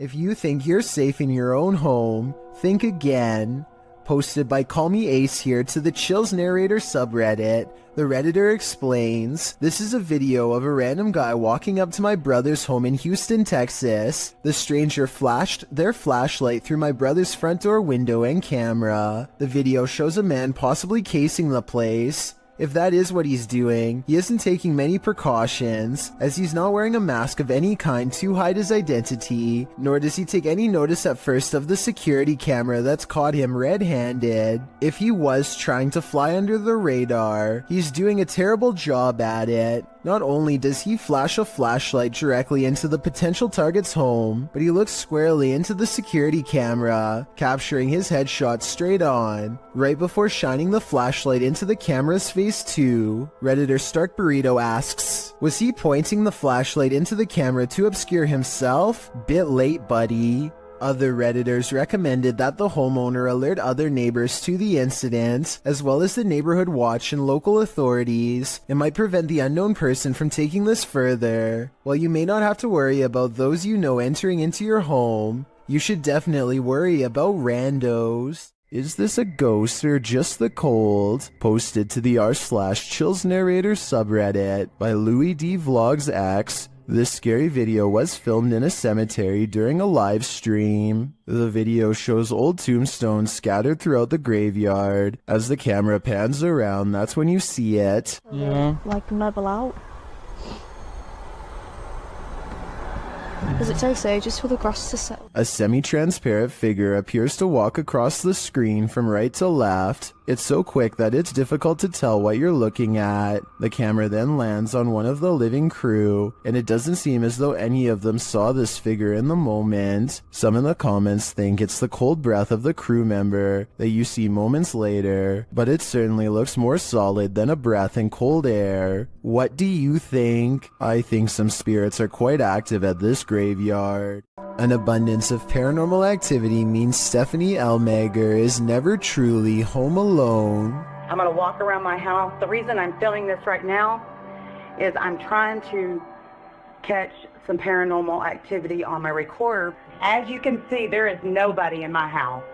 If you think you're safe in your own home, think again. Posted by Call Me Ace here to the Chills Narrator subreddit, the Redditor explains, this is a video of a random guy walking up to my brother's home in Houston, Texas. The stranger flashed their flashlight through my brother's front door window and camera. The video shows a man possibly casing the place. If that is what he's doing, he isn't taking many precautions, as he's not wearing a mask of any kind to hide his identity, nor does he take any notice at first of the security camera that's caught him red-handed. If he was trying to fly under the radar, he's doing a terrible job at it. Not only does he flash a flashlight directly into the potential target's home, but he looks squarely into the security camera, capturing his headshot straight on, right before shining the flashlight into the camera's face too. Redditor Stark Burrito asks, was he pointing the flashlight into the camera to obscure himself? Bit late, buddy. Other Redditors recommended that the homeowner alert other neighbors to the incident, as well as the neighborhood watch and local authorities. It might prevent the unknown person from taking this further. While you may not have to worry about those you know entering into your home, you should definitely worry about randos. Is this a ghost or just the cold? Posted to the r/Chills Narrator subreddit by Louis D Vlogs X. This scary video was filmed in a cemetery during a live stream. The video shows old tombstones scattered throughout the graveyard. As the camera pans around, that's when you see it. Yeah. Like level out. Does it say so? Just for the grass to settle? A semi-transparent figure appears to walk across the screen from right to left. It's so quick that it's difficult to tell what you're looking at. The camera then lands on one of the living crew, and it doesn't seem as though any of them saw this figure in the moment. Some in the comments think it's the cold breath of the crew member that you see moments later, but it certainly looks more solid than a breath in cold air. What do you think? I think some spirits are quite active at this graveyard. An abundance of paranormal activity means Stephanie Elmager is never truly home alone. I'm going to walk around my house. The reason I'm filming this right now is I'm trying to catch some paranormal activity on my recorder. As you can see, there is nobody in my house.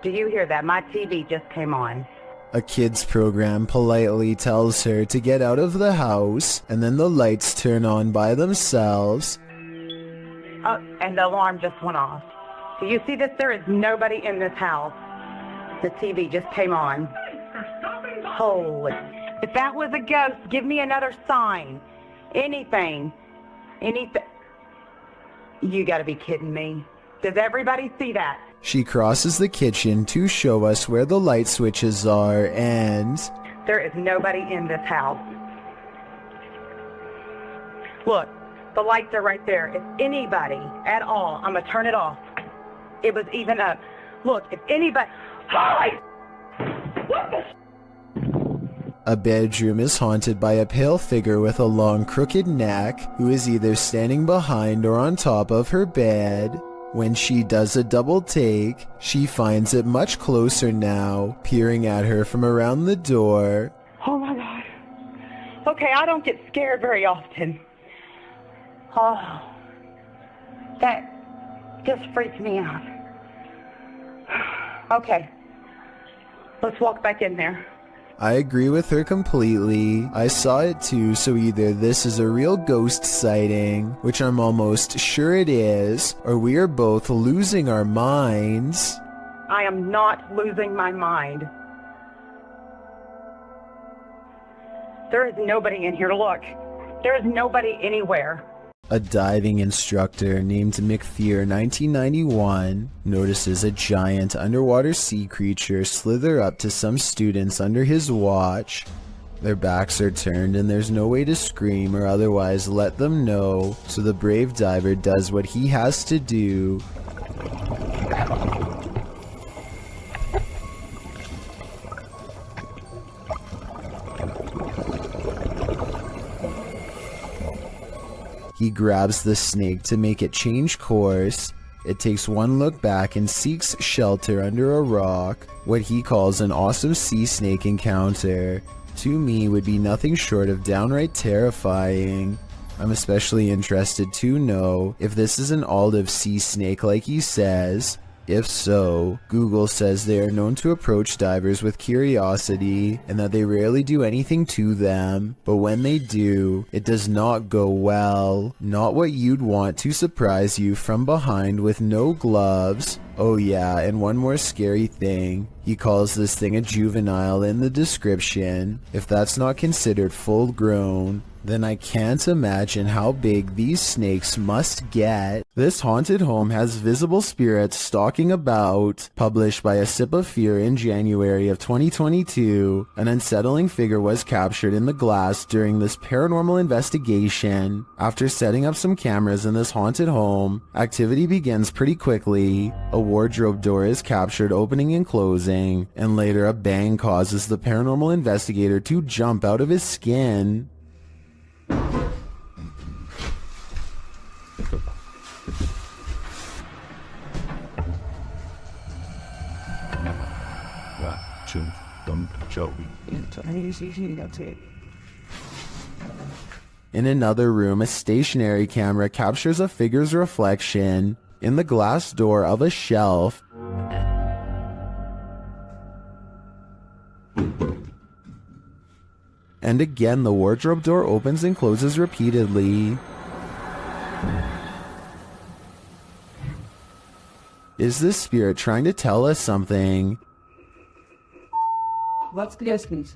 Do you hear that? My TV just came on. A kids program politely tells her to get out of the house, and then the lights turn on by themselves. Oh, and the alarm just went off. Do you see this? There is nobody in this house. The TV just came on. Holy. If that was a ghost, give me another sign. Anything. Anything. You gotta be kidding me. Does everybody see that? She crosses the kitchen to show us where the light switches are, and there is nobody in this house. Look, the lights are right there. If anybody at all, I'm gonna turn it off. It was even up. Look, if anybody... What the... A bedroom is haunted by a pale figure with a long crooked neck who is either standing behind or on top of her bed. When she does a double take, she finds it much closer now, peering at her from around the door. Oh my God. Okay, I don't get scared very often. Oh, that just freaked me out. Okay, let's walk back in there. I agree with her completely. I saw it too, so either this is a real ghost sighting, which I'm almost sure it is, or we are both losing our minds. I am not losing my mind. There is nobody in here. Look, there is nobody anywhere. A diving instructor named McFear 1991 notices a giant underwater sea creature slither up to some students under his watch. Their backs are turned and there's no way to scream or otherwise let them know, so the brave diver does what he has to do. He grabs the snake to make it change course. It takes one look back and seeks shelter under a rock. What he calls an awesome sea snake encounter, to me would be nothing short of downright terrifying. I'm especially interested to know if this is an olive sea snake like he says. If so, Google says they are known to approach divers with curiosity and that they rarely do anything to them, but when they do, it does not go well. Not what you'd want to surprise you from behind with no gloves. Oh yeah, and one more scary thing. He calls this thing a juvenile in the description. If that's not considered full grown, then I can't imagine how big these snakes must get. This haunted home has visible spirits stalking about. Published by A Sip of Fear in January of 2022, an unsettling figure was captured in the glass during this paranormal investigation. After setting up some cameras in this haunted home, activity begins pretty quickly. A wardrobe door is captured opening and closing, and later a bang causes the paranormal investigator to jump out of his skin. In another room, a stationary camera captures a figure's reflection in the glass door of a shelf. And again, the wardrobe door opens and closes repeatedly. Is this spirit trying to tell us something? What's the distance?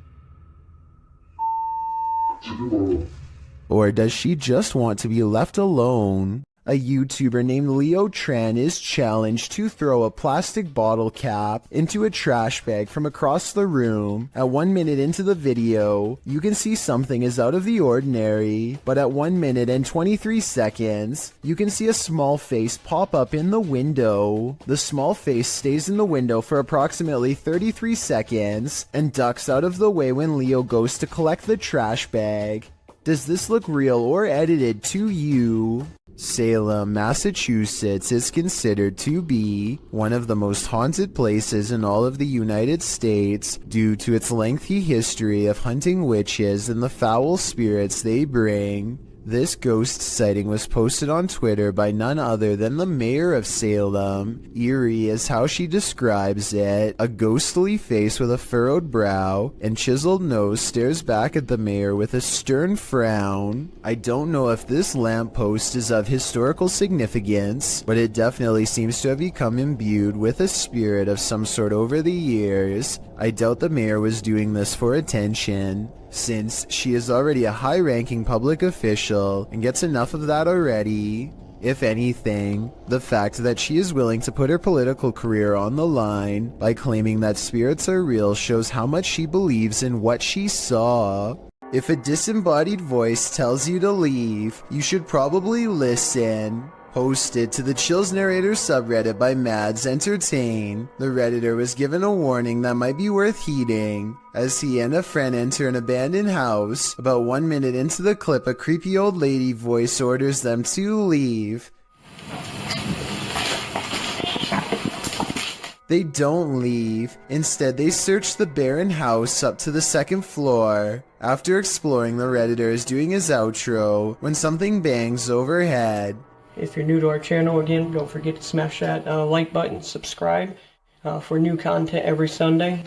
Or does she just want to be left alone? A YouTuber named Leo Tran is challenged to throw a plastic bottle cap into a trash bag from across the room. At 1 minute into the video, you can see something is out of the ordinary, but at 1 minute and 23 seconds, you can see a small face pop up in the window. The small face stays in the window for approximately 33 seconds and ducks out of the way when Leo goes to collect the trash bag. Does this look real or edited to you? Salem, Massachusetts is considered to be one of the most haunted places in all of the United States due to its lengthy history of hunting witches and the foul spirits they bring. This ghost sighting was posted on Twitter by none other than the mayor of Salem. Eerie is how she describes it. A ghostly face with a furrowed brow and chiseled nose stares back at the mayor with a stern frown. I don't know if this lamppost is of historical significance, but it definitely seems to have become imbued with a spirit of some sort over the years. I doubt the mayor was doing this for attention, since she is already a high-ranking public official and gets enough of that already. If anything, the fact that she is willing to put her political career on the line by claiming that spirits are real shows how much she believes in what she saw. If a disembodied voice tells you to leave, you should probably listen. Posted to the Chills Narrator subreddit by Mads Entertain, the Redditor was given a warning that might be worth heeding. As he and a friend enter an abandoned house, about 1 minute into the clip, a creepy old lady voice orders them to leave. They don't leave. Instead, they search the barren house up to the second floor. After exploring, the Redditor is doing his outro when something bangs overhead. If you're new to our channel, again, don't forget to smash that like button, subscribe for new content every Sunday.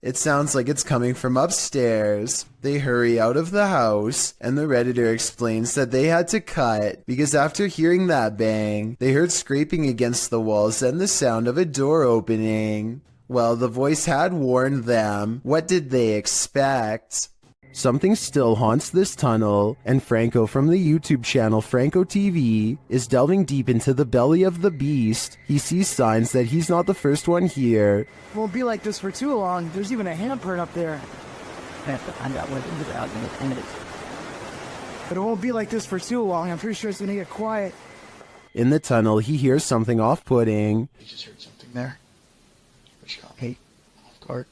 It sounds like it's coming from upstairs. They hurry out of the house, and the Redditor explains that they had to cut because after hearing that bang, they heard scraping against the walls and the sound of a door opening. Well, the voice had warned them. What did they expect? Something still haunts this tunnel, and Franco from the YouTube channel Franco TV is delving deep into the belly of the beast. He sees signs that he's not the first one here. It won't be like this for too long. There's even a handprint up there. But it won't be like this for too long. I'm pretty sure it's gonna get quiet. In the tunnel, he hears something off-putting. I just heard something there. Which got me off guard.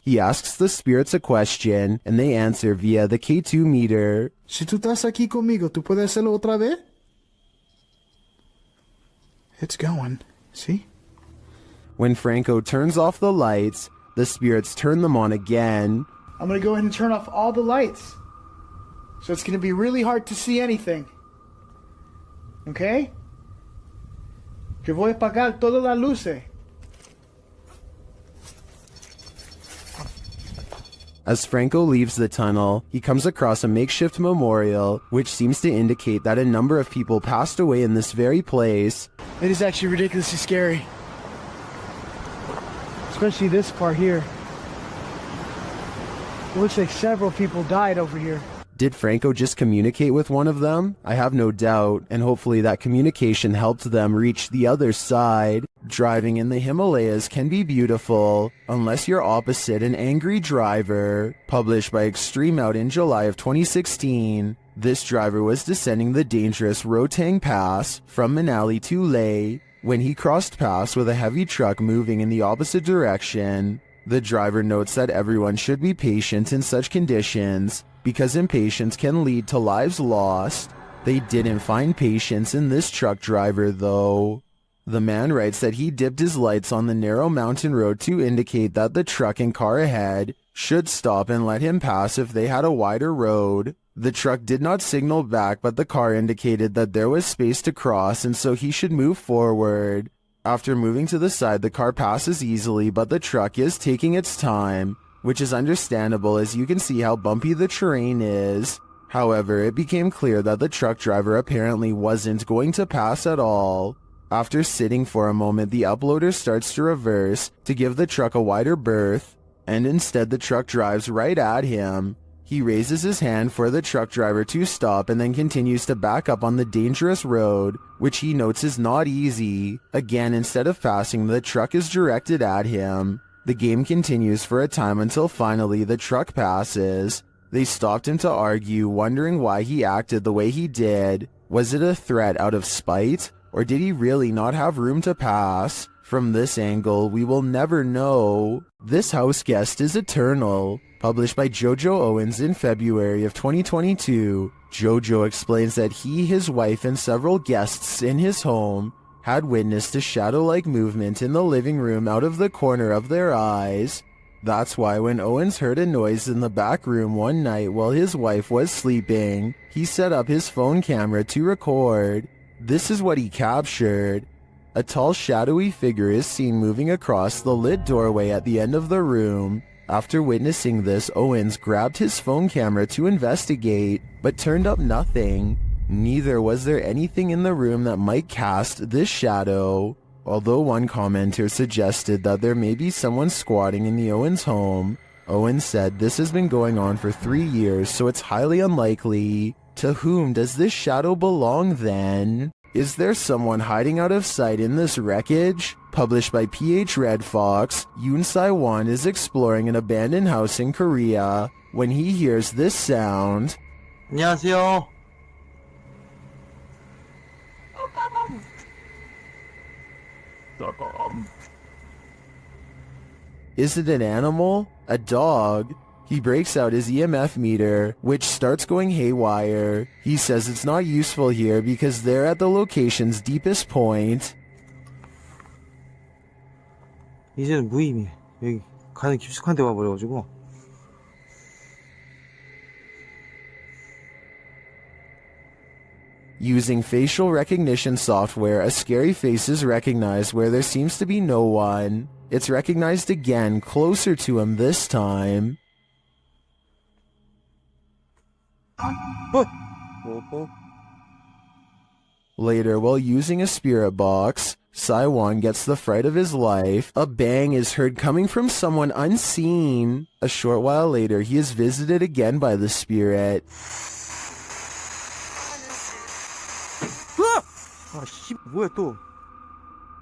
He asks the spirits a question, and they answer via the K2 meter. Si tú estás aquí conmigo, ¿tú puedes hacerlo otra vez? It's going. See? When Franco turns off the lights, the spirits turn them on again. I'm gonna go ahead and turn off all the lights. So it's going to be really hard to see anything. Okay? Yo voy a apagar todas las luces. As Franco leaves the tunnel, he comes across a makeshift memorial, which seems to indicate that a number of people passed away in this very place. It is actually ridiculously scary. Especially this part here. It looks like several people died over here. Did Franco just communicate with one of them? I have no doubt, and hopefully that communication helped them reach the other side. Driving in the Himalayas can be beautiful, unless you're opposite an angry driver. Published by Extreme Out in July of 2016, this driver was descending the dangerous Rotang Pass from Manali to Leh when he crossed paths with a heavy truck moving in the opposite direction. The driver notes that everyone should be patient in such conditions, because impatience can lead to lives lost. They didn't find patience in this truck driver though. The man writes that he dipped his lights on the narrow mountain road to indicate that the truck and car ahead should stop and let him pass if they had a wider road. The truck did not signal back, but the car indicated that there was space to cross and so he should move forward. After moving to the side, the car passes easily, but the truck is taking its time, which is understandable as you can see how bumpy the terrain is. However, it became clear that the truck driver apparently wasn't going to pass at all. After sitting for a moment, the uploader starts to reverse to give the truck a wider berth, and instead the truck drives right at him. He raises his hand for the truck driver to stop and then continues to back up on the dangerous road, which he notes is not easy. Again, instead of passing, the truck is directed at him. The game continues for a time until finally the truck passes. They stopped him to argue, wondering why he acted the way he did. Was it a threat out of spite, or did he really not have room to pass? From this angle, we will never know. This house guest is eternal. Published by Jojo Owens in February of 2022, Jojo explains that he, his wife, and several guests in his home had witnessed a shadow-like movement in the living room out of the corner of their eyes. That's why when Owens heard a noise in the back room one night while his wife was sleeping, he set up his phone camera to record. This is what he captured. A tall shadowy figure is seen moving across the lit doorway at the end of the room. After witnessing this, Owens grabbed his phone camera to investigate, but turned up nothing. Neither was there anything in the room that might cast this shadow. Although one commenter suggested that there may be someone squatting in the Owens home, Owens said this has been going on for 3 years, so it's highly unlikely. To whom does this shadow belong then? Is there someone hiding out of sight in this wreckage? Published by PH Red Fox, Yoon Sai-won is exploring an abandoned house in Korea when he hears this sound. 안녕하세요. Is it an animal? A dog? He breaks out his EMF meter, which starts going haywire. He says it's not useful here because they're at the location's deepest point. 이제는 무의미해. 여기 가는 깊숙한 데 와버려가지고. Using facial recognition software, a scary face is recognized where there seems to be no one. It's recognized again, closer to him this time. Later, while using a spirit box, Sai-won gets the fright of his life. A bang is heard coming from someone unseen. A short while later, he is visited again by the spirit. 뭐야 또?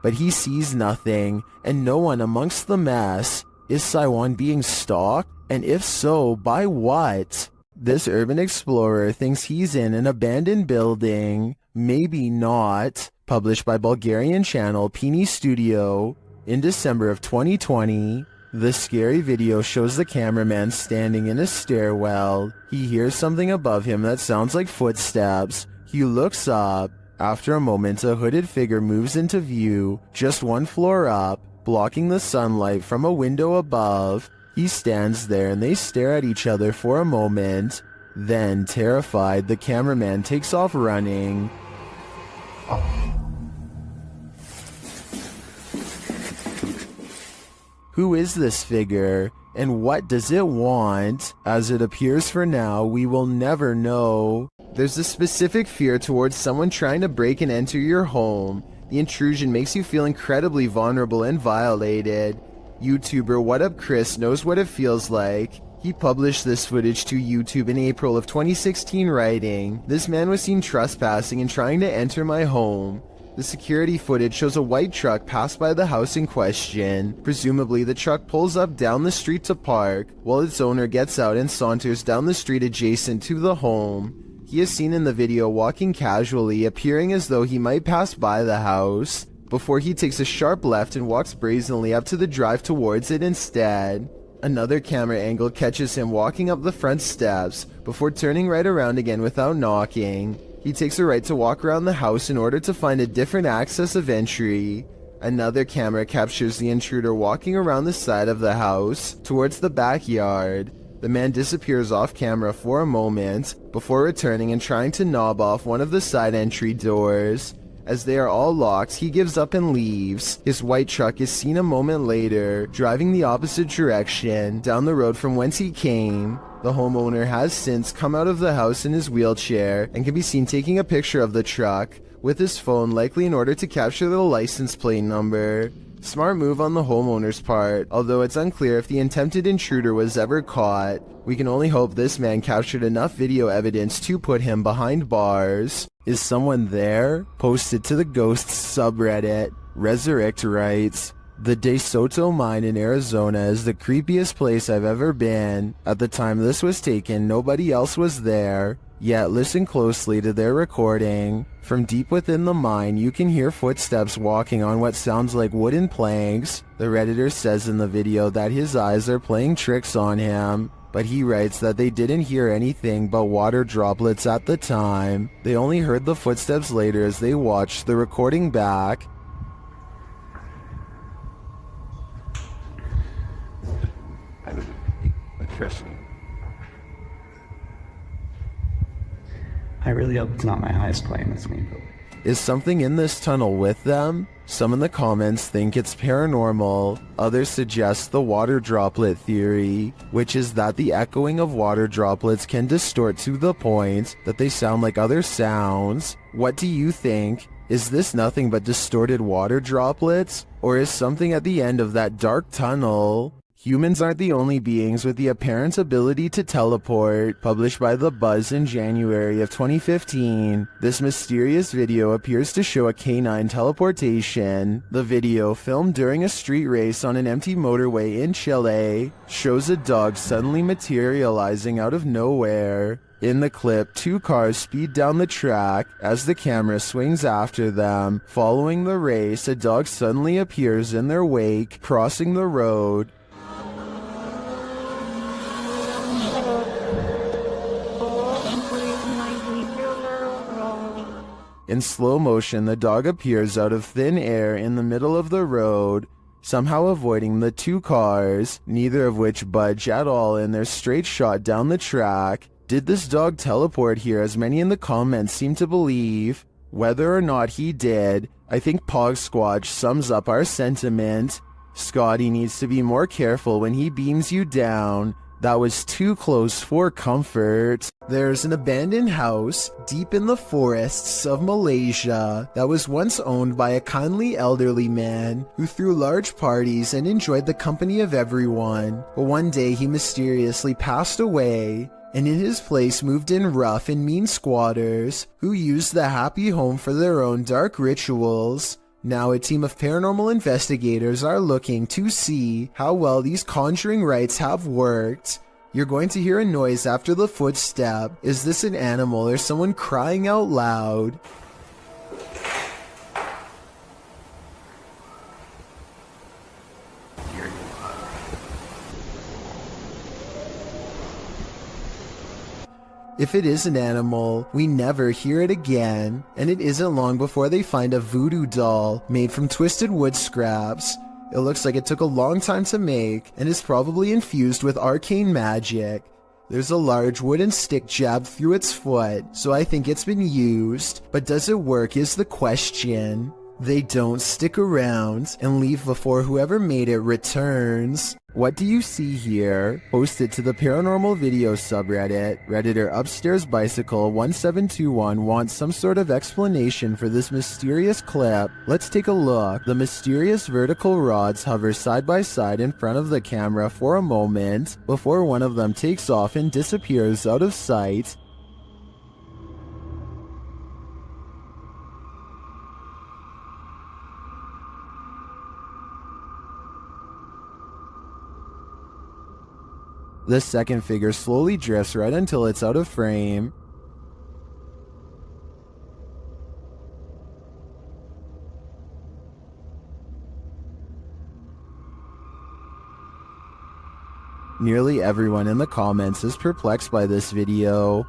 But he sees nothing, and no one amongst the mess. Is Sai-won being stalked? And if so, by what? This urban explorer thinks he's in an abandoned building. Maybe not. Published by Bulgarian channel Pini Studio. In December of 2020, the scary video shows the cameraman standing in a stairwell. He hears something above him that sounds like footsteps. He looks up. After a moment, a hooded figure moves into view, just one floor up, blocking the sunlight from a window above. He stands there and they stare at each other for a moment. Then, terrified, the cameraman takes off running. Who is this figure, and what does it want? As it appears for now, we will never know. There's a specific fear towards someone trying to break and enter your home. The intrusion makes you feel incredibly vulnerable and violated. YouTuber What Up Chris knows what it feels like. He published this footage to YouTube in April of 2016 writing, "This man was seen trespassing and trying to enter my home." The security footage shows a white truck pass by the house in question. Presumably the truck pulls up down the street to park, while its owner gets out and saunters down the street adjacent to the home. He is seen in the video walking casually, appearing as though he might pass by the house, before he takes a sharp left and walks brazenly up to the drive towards it instead. Another camera angle catches him walking up the front steps, before turning right around again without knocking. He takes a right to walk around the house in order to find a different access of entry. Another camera captures the intruder walking around the side of the house, towards the backyard. The man disappears off camera for a moment, before returning and trying to knob off one of the side entry doors. As they are all locked, he gives up and leaves. His white truck is seen a moment later, driving the opposite direction, down the road from whence he came. The homeowner has since come out of the house in his wheelchair, and can be seen taking a picture of the truck, with his phone, likely in order to capture the license plate number. Smart move on the homeowner's part, although it's unclear if the attempted intruder was ever caught. We can only hope this man captured enough video evidence to put him behind bars. Is someone there? Posted to the Ghosts subreddit. Resurrect writes, "The De Soto mine in Arizona is the creepiest place I've ever been. At the time this was taken, nobody else was there. Yet listen closely to their recording. From deep within the mine, you can hear footsteps walking on what sounds like wooden planks." The Redditor says in the video that his eyes are playing tricks on him, but he writes that they didn't hear anything but water droplets at the time. They only heard the footsteps later as they watched the recording back. I really hope it's not my highest play in this game. Is something in this tunnel with them? Some in the comments think it's paranormal. Others suggest the water droplet theory, which is that the echoing of water droplets can distort to the point that they sound like other sounds. What do you think? Is this nothing but distorted water droplets? Or is something at the end of that dark tunnel? Humans aren't the only beings with the apparent ability to teleport. Published by The Buzz in January of 2015, this mysterious video appears to show a canine teleportation. The video, filmed during a street race on an empty motorway in Chile, shows a dog suddenly materializing out of nowhere. In the clip, two cars speed down the track. As the camera swings after them, following the race, a dog suddenly appears in their wake, crossing the road. In slow motion, the dog appears out of thin air in the middle of the road, somehow avoiding the two cars, neither of which budge at all in their straight shot down the track. Did this dog teleport here, as many in the comments seem to believe? Whether or not he did, I think Pog Squatch sums up our sentiment. Scotty needs to be more careful when he beams you down. That was too close for comfort. There's an abandoned house deep in the forests of Malaysia that was once owned by a kindly elderly man who threw large parties and enjoyed the company of everyone. But one day he mysteriously passed away, and in his place moved in rough and mean squatters who used the happy home for their own dark rituals. Now a team of paranormal investigators are looking to see how well these conjuring rites have worked. You're going to hear a noise after the footstep. Is this an animal or someone crying out loud? If it is an animal, we never hear it again, and it isn't long before they find a voodoo doll made from twisted wood scraps. It looks like it took a long time to make, and is probably infused with arcane magic. There's a large wooden stick jabbed through its foot, so I think it's been used. But does it work is the question. They don't stick around and leave before whoever made it returns. What do you see here? Posted to the paranormal video subreddit, Redditor Upstairs Bicycle 1721 wants some sort of explanation for this mysterious clip. Let's take a look. The mysterious vertical rods hover side by side in front of the camera for a moment before one of them takes off and disappears out of sight. The second figure slowly drifts right until it's out of frame. Nearly everyone in the comments is perplexed by this video.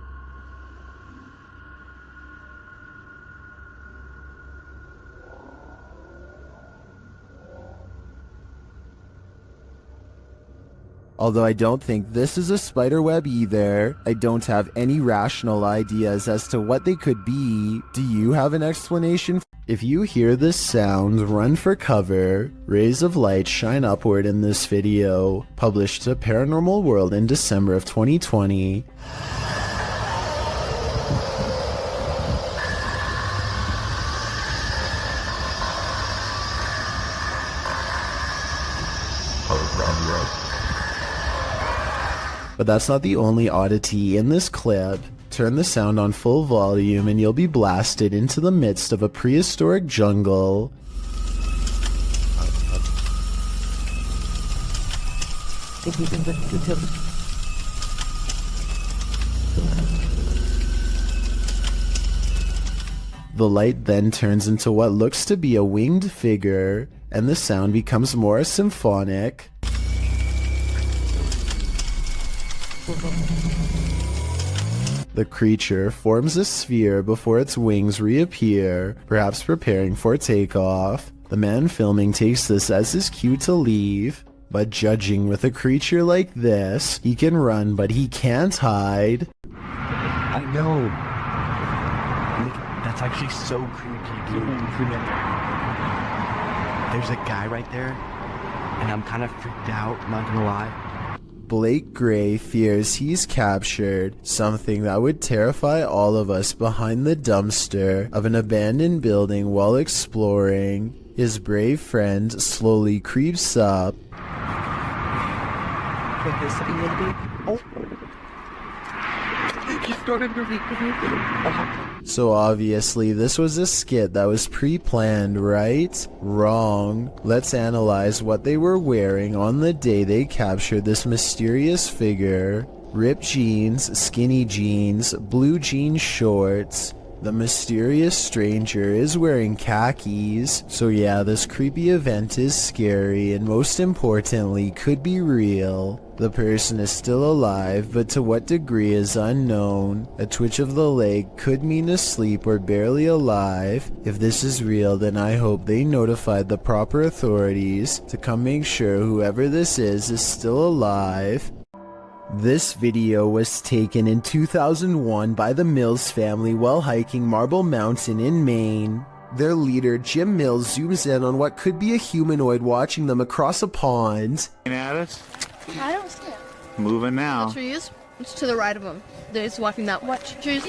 Although I don't think this is a spiderweb either, I don't have any rational ideas as to what they could be. Do you have an explanation? If you hear this sound, run for cover. Rays of light shine upward in this video, published to Paranormal World in December of 2020. But that's not the only oddity in this clip. Turn the sound on full volume and you'll be blasted into the midst of a prehistoric jungle. The light then turns into what looks to be a winged figure, and the sound becomes more symphonic. The creature forms a sphere before its wings reappear, perhaps preparing for takeoff. The man filming takes this as his cue to leave, but judging with a creature like this, he can run but he can't hide. I know. Look, that's actually so creepy, dude. There's a guy right there, and I'm kind of freaked out, not gonna lie. Blake Gray fears he's captured, something that would terrify all of us behind the dumpster of an abandoned building while exploring. His brave friend slowly creeps up. So obviously this was a skit that was pre-planned, right? Wrong. Let's analyze what they were wearing on the day they captured this mysterious figure. Ripped jeans, skinny jeans, blue jean shorts. The mysterious stranger is wearing khakis. So yeah, this creepy event is scary and most importantly could be real. The person is still alive, but to what degree is unknown. A twitch of the leg could mean asleep or barely alive. If this is real, then I hope they notified the proper authorities to come make sure whoever this is still alive. This video was taken in 2001 by the Mills family while hiking Marble Mountain in Maine. Their leader, Jim Mills, zooms in on what could be a humanoid watching them across a pond. At us? I don't see it. Moving now. The trees? It's to the right of him. He's walking that way. Trees.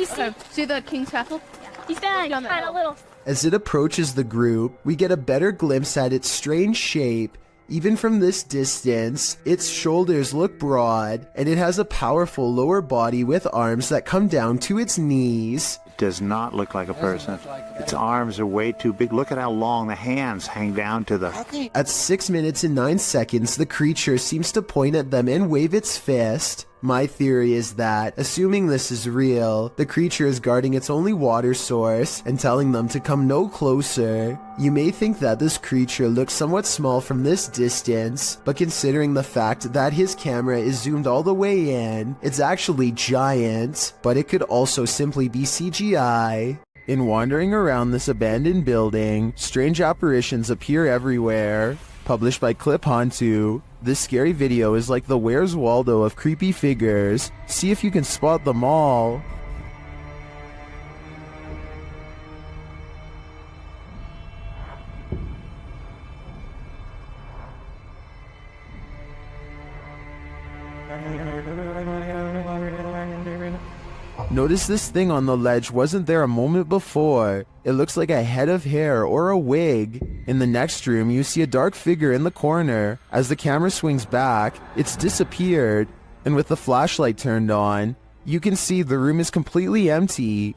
See the King's Castle? He's kind of little. As it approaches the group, we get a better glimpse at its strange shape. Even from this distance, its shoulders look broad, and it has a powerful lower body with arms that come down to its knees. It does not look like a person. Its arms are way too big. Look at how long the hands hang down to the... At 6 minutes and 9 seconds, the creature seems to point at them and wave its fist. My theory is that, assuming this is real, the creature is guarding its only water source and telling them to come no closer. You may think that this creature looks somewhat small from this distance, but considering the fact that his camera is zoomed all the way in, it's actually giant, but it could also simply be CGI. In wandering around this abandoned building, strange apparitions appear everywhere. Published by Clip Hantu. This scary video is like the Where's Waldo of creepy figures. See if you can spot them all. Notice this thing on the ledge wasn't there a moment before. It looks like a head of hair or a wig. In the next room, you see a dark figure in the corner. As the camera swings back, it's disappeared. And with the flashlight turned on, you can see the room is completely empty.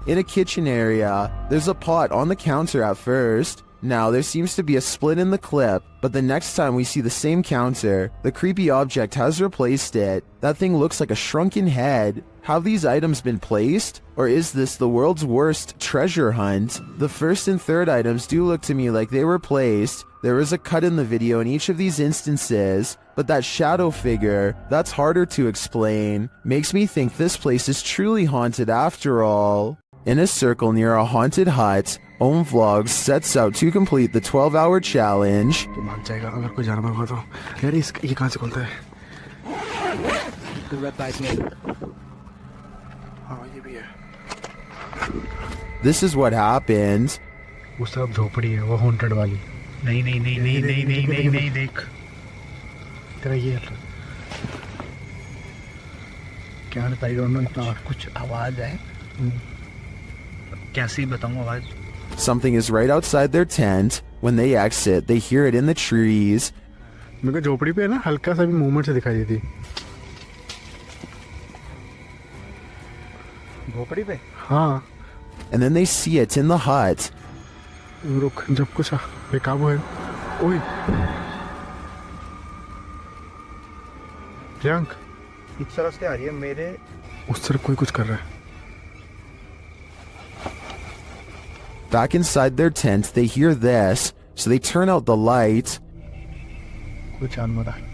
In a kitchen area, there's a pot on the counter at first. Now there seems to be a split in the clip, but the next time we see the same counter, the creepy object has replaced it. That thing looks like a shrunken head. Have these items been placed? Or is this the world's worst treasure hunt? The first and third items do look to me like they were placed. There is a cut in the video in each of these instances, but that shadow figure, that's harder to explain. Makes me think this place is truly haunted after all. In a circle near a haunted hut, Om Vlogs sets out to complete the 12-hour challenge. This is what happened. Something is right outside their tent. When they exit, they hear it in the trees. मेरे को झोपड़ी पे ना हल्का सा भी movement से दिखाई देती झोपड़ी पे हाँ And then they see it in the hut. रुक जब कुछ बेकाबू है ओए प्रियंक इस तरफ से आ रही है मेरे उस तरफ कोई कुछ कर रहा है Back inside their tent, they hear this, so they turn out the light. कुछ जानवर है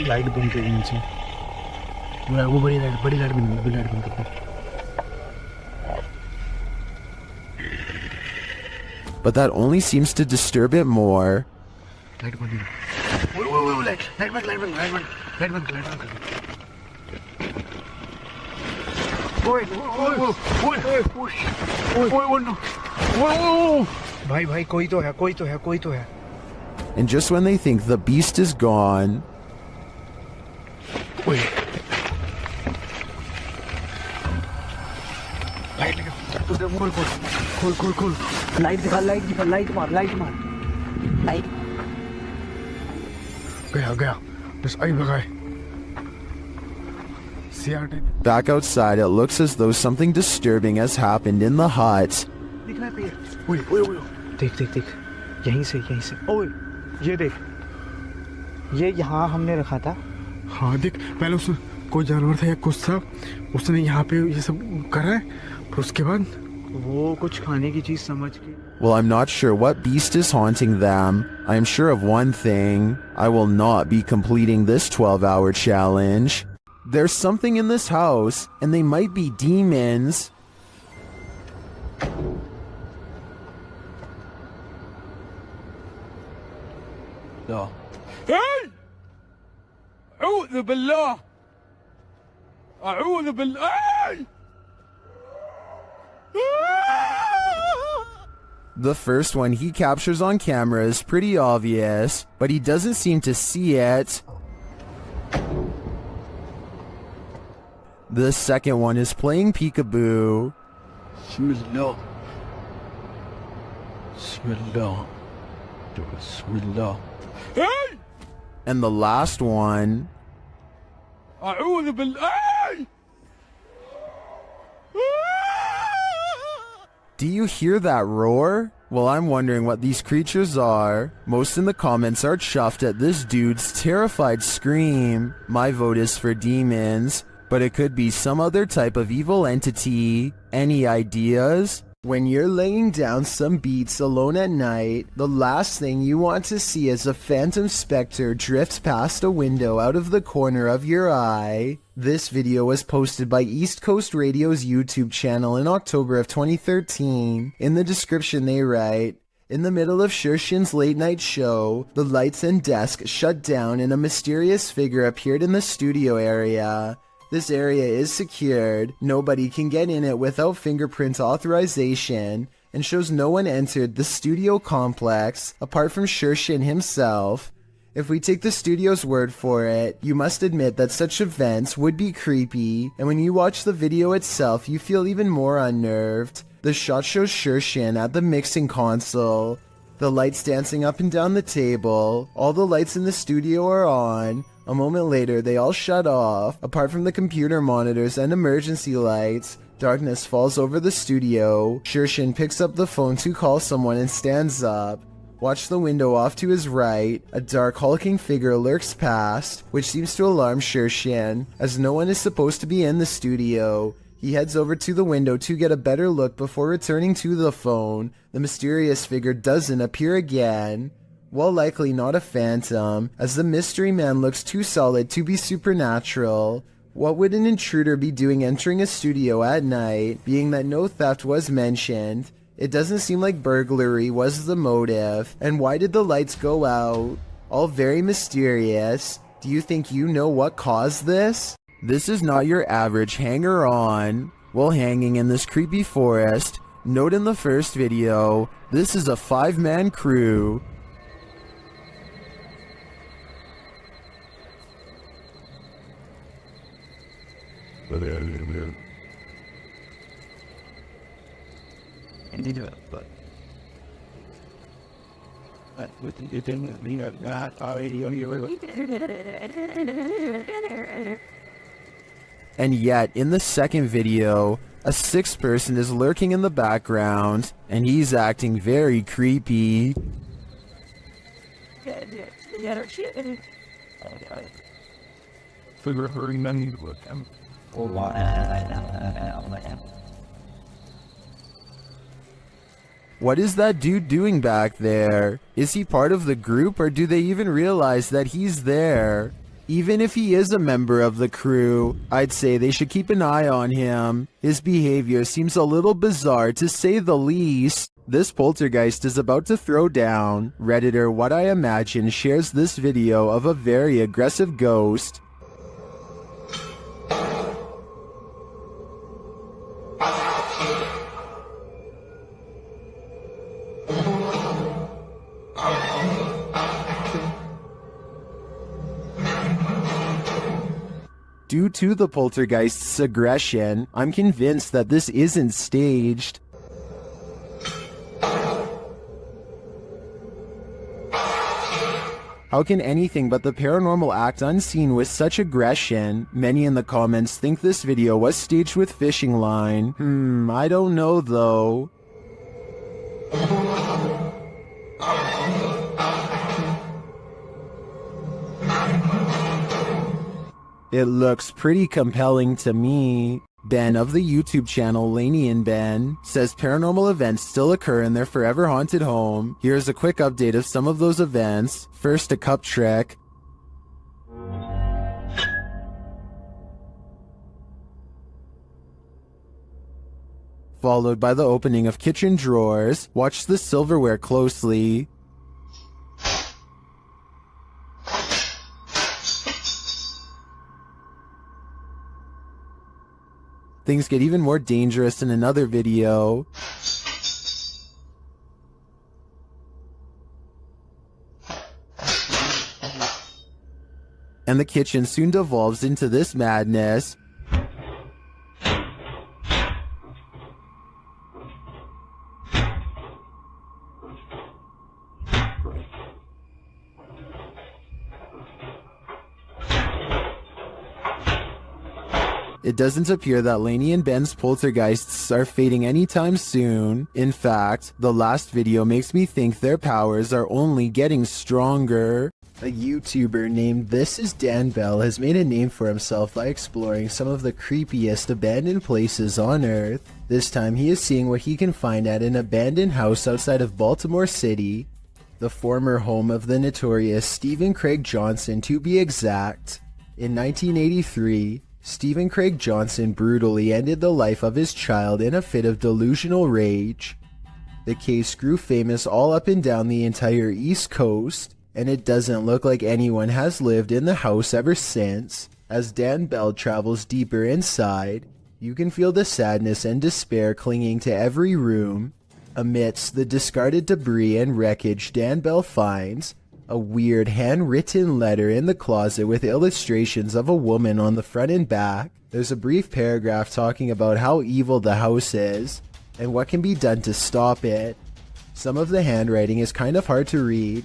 लाइट बंद कर नीचे वो बड़ी लाइट बंद कर But that only seems to disturb it more. Light बंद भाई कोई तो है And just when they think the beast is gone, खोल लाइट दिखा लाइट मार गया बस आई भगाए back outside, it looks as though something disturbing has happened in the hut. देख यहीं से ओए ये देख ये यहाँ हमने रखा था हाँ देख पहले उसने कोई जानवर था या कुछ था उसने यहाँ पे ये सब करा है फिर उसके बाद वो कुछ खाने की चीज समझ के Well, I'm not sure what beast is haunting them. I am sure of one thing. I will not be completing this 12-hour challenge. There's something in this house, and they might be demons. لا أعوذ بالله The first one he captures on camera is pretty obvious, but he doesn't seem to see it. The second one is playing peekaboo. Bismillah. And the last one... أعوذ بالله. Do you hear that roar? Well, I'm wondering what these creatures are. Most in the comments are chuffed at this dude's terrified scream. My vote is for demons, but it could be some other type of evil entity. Any ideas? When you're laying down some beats alone at night, the last thing you want to see is a phantom spectre drift past a window out of the corner of your eye. This video was posted by East Coast Radio's YouTube channel in October of 2013. In the description they write, "In the middle of Shershin's late night show, the lights and desk shut down and a mysterious figure appeared in the studio area. This area is secured, nobody can get in it without fingerprint authorization, and shows no one entered the studio complex apart from Shershin himself. If we take the studio's word for it, you must admit that such events would be creepy, and when you watch the video itself you feel even more unnerved. The shot shows Shershin at the mixing console, the lights dancing up and down the table, all the lights in the studio are on. A moment later, they all shut off. Apart from the computer monitors and emergency lights, darkness falls over the studio. Shershin picks up the phone to call someone and stands up. Watch the window off to his right. A dark hulking figure lurks past, which seems to alarm Shershin, as no one is supposed to be in the studio. He heads over to the window to get a better look before returning to the phone. The mysterious figure doesn't appear again. While likely not a phantom, as the mystery man looks too solid to be supernatural. What would an intruder be doing entering a studio at night, being that no theft was mentioned? It doesn't seem like burglary was the motive, and why did the lights go out? All very mysterious. Do you think you know what caused this? This is not your average hanger-on. While hanging in this creepy forest, note in the first video, this is a 5-man crew. And yet, in the second video, a 6th person is lurking in the background, and he's acting very creepy. What is that dude doing back there? Is he part of the group, or do they even realize that he's there? Even if he is a member of the crew, I'd say they should keep an eye on him. His behavior seems a little bizarre to say the least. This poltergeist is about to throw down. Redditor What I Imagine shares this video of a very aggressive ghost. Due to the poltergeist's aggression, I'm convinced that this isn't staged. How can anything but the paranormal act unseen with such aggression? Many in the comments think this video was staged with fishing line. I don't know though. It looks pretty compelling to me. Ben of the YouTube channel Laney and Ben says paranormal events still occur in their forever haunted home. Here's a quick update of some of those events. First, a cup trick. Followed by the opening of kitchen drawers. Watch the silverware closely. Things get even more dangerous in another video. And the kitchen soon devolves into this madness. It doesn't appear that Laney and Ben's poltergeists are fading anytime soon. In fact, the last video makes me think their powers are only getting stronger. A YouTuber named This Is Dan Bell has made a name for himself by exploring some of the creepiest abandoned places on Earth. This time he is seeing what he can find at an abandoned house outside of Baltimore City, the former home of the notorious Stephen Craig Johnson to be exact. In 1983, Stephen Craig Johnson brutally ended the life of his child in a fit of delusional rage. The case grew famous all up and down the entire East Coast, and it doesn't look like anyone has lived in the house ever since. As Dan Bell travels deeper inside, you can feel the sadness and despair clinging to every room. Amidst the discarded debris and wreckage, Dan Bell finds a weird handwritten letter in the closet with illustrations of a woman on the front and back. There's a brief paragraph talking about how evil the house is and what can be done to stop it. Some of the handwriting is kind of hard to read,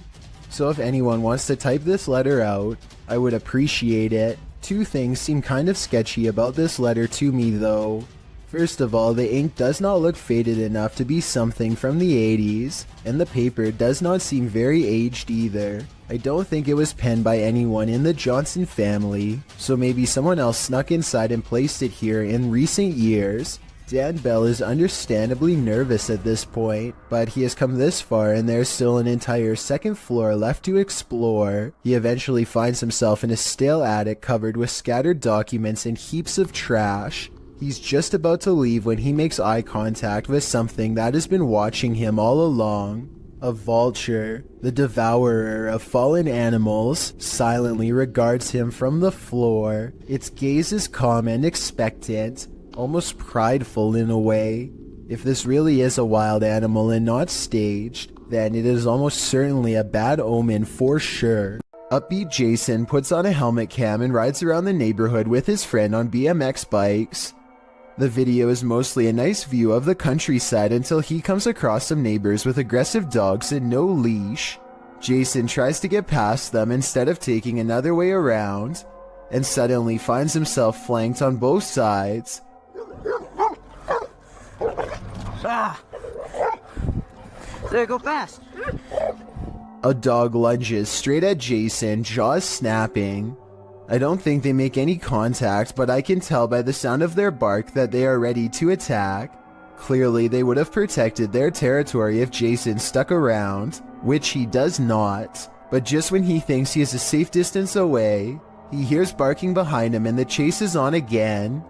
so if anyone wants to type this letter out, I would appreciate it. Two things seem kind of sketchy about this letter to me though. First of all, the ink does not look faded enough to be something from the 80s, and the paper does not seem very aged either. I don't think it was penned by anyone in the Johnson family, so maybe someone else snuck inside and placed it here in recent years. Dan Bell is understandably nervous at this point, but he has come this far and there's still an entire second floor left to explore. He eventually finds himself in a stale attic covered with scattered documents and heaps of trash. He's just about to leave when he makes eye contact with something that has been watching him all along. A vulture, the devourer of fallen animals, silently regards him from the floor. Its gaze is calm and expectant, almost prideful in a way. If this really is a wild animal and not staged, then it is almost certainly a bad omen for sure. Upbeat Jason puts on a helmet cam and rides around the neighborhood with his friend on BMX bikes. The video is mostly a nice view of the countryside until he comes across some neighbors with aggressive dogs and no leash. Jason tries to get past them instead of taking another way around, and suddenly finds himself flanked on both sides. Ah! There, go fast! A dog lunges straight at Jason, jaws snapping. I don't think they make any contact, but I can tell by the sound of their bark that they are ready to attack. Clearly, they would have protected their territory if Jason stuck around, which he does not. But just when he thinks he is a safe distance away, he hears barking behind him and the chase is on again.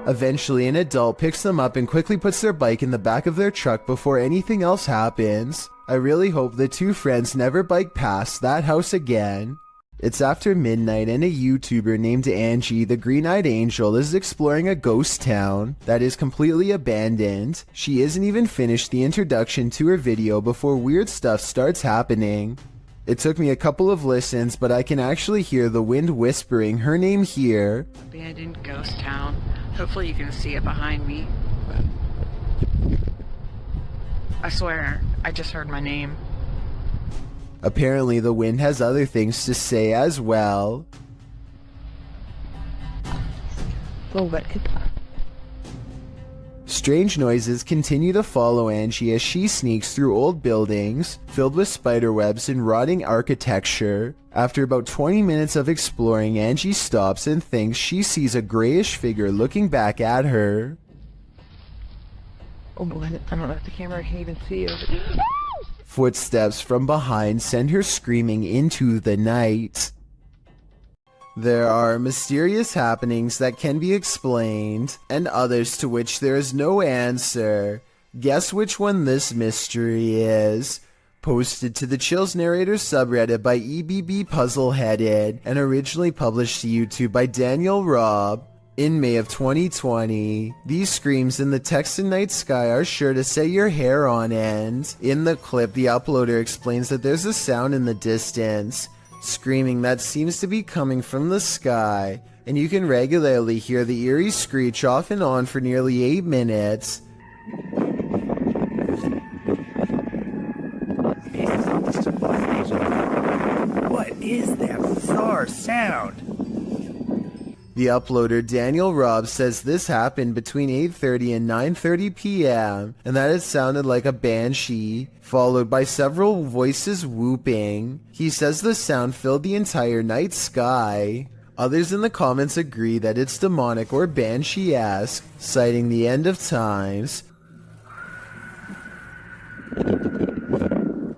Eventually, an adult picks them up and quickly puts their bike in the back of their truck before anything else happens. I really hope the two friends never bike past that house again. It's after midnight and a YouTuber named Angie, the Green-Eyed Angel, is exploring a ghost town that is completely abandoned. She isn't even finished the introduction to her video before weird stuff starts happening. It took me a couple of listens, but I can actually hear the wind whispering her name here. Abandoned ghost town. Hopefully you can see it behind me. I swear, I just heard my name. Apparently the wind has other things to say as well. Strange noises continue to follow Angie as she sneaks through old buildings filled with spiderwebs and rotting architecture. After about 20 minutes of exploring, Angie stops and thinks she sees a grayish figure looking back at her. Oh, I don't know if the camera can even see it. Footsteps from behind send her screaming into the night. There are mysterious happenings that can be explained, and others to which there is no answer. Guess which one this mystery is? Posted to the Chills Narrator subreddit by EBB Puzzleheaded, and originally published to YouTube by Daniel Robb. In May of 2020, these screams in the Texan night sky are sure to set your hair on end. In the clip, the uploader explains that there's a sound in the distance, screaming that seems to be coming from the sky, and you can regularly hear the eerie screech off and on for nearly 8 minutes. What is that bizarre sound? The uploader Daniel Robb says this happened between 8:30 and 9:30 p.m. and that it sounded like a banshee, followed by several voices whooping. He says the sound filled the entire night sky. Others in the comments agree that it's demonic or banshee-esque, citing the end of times.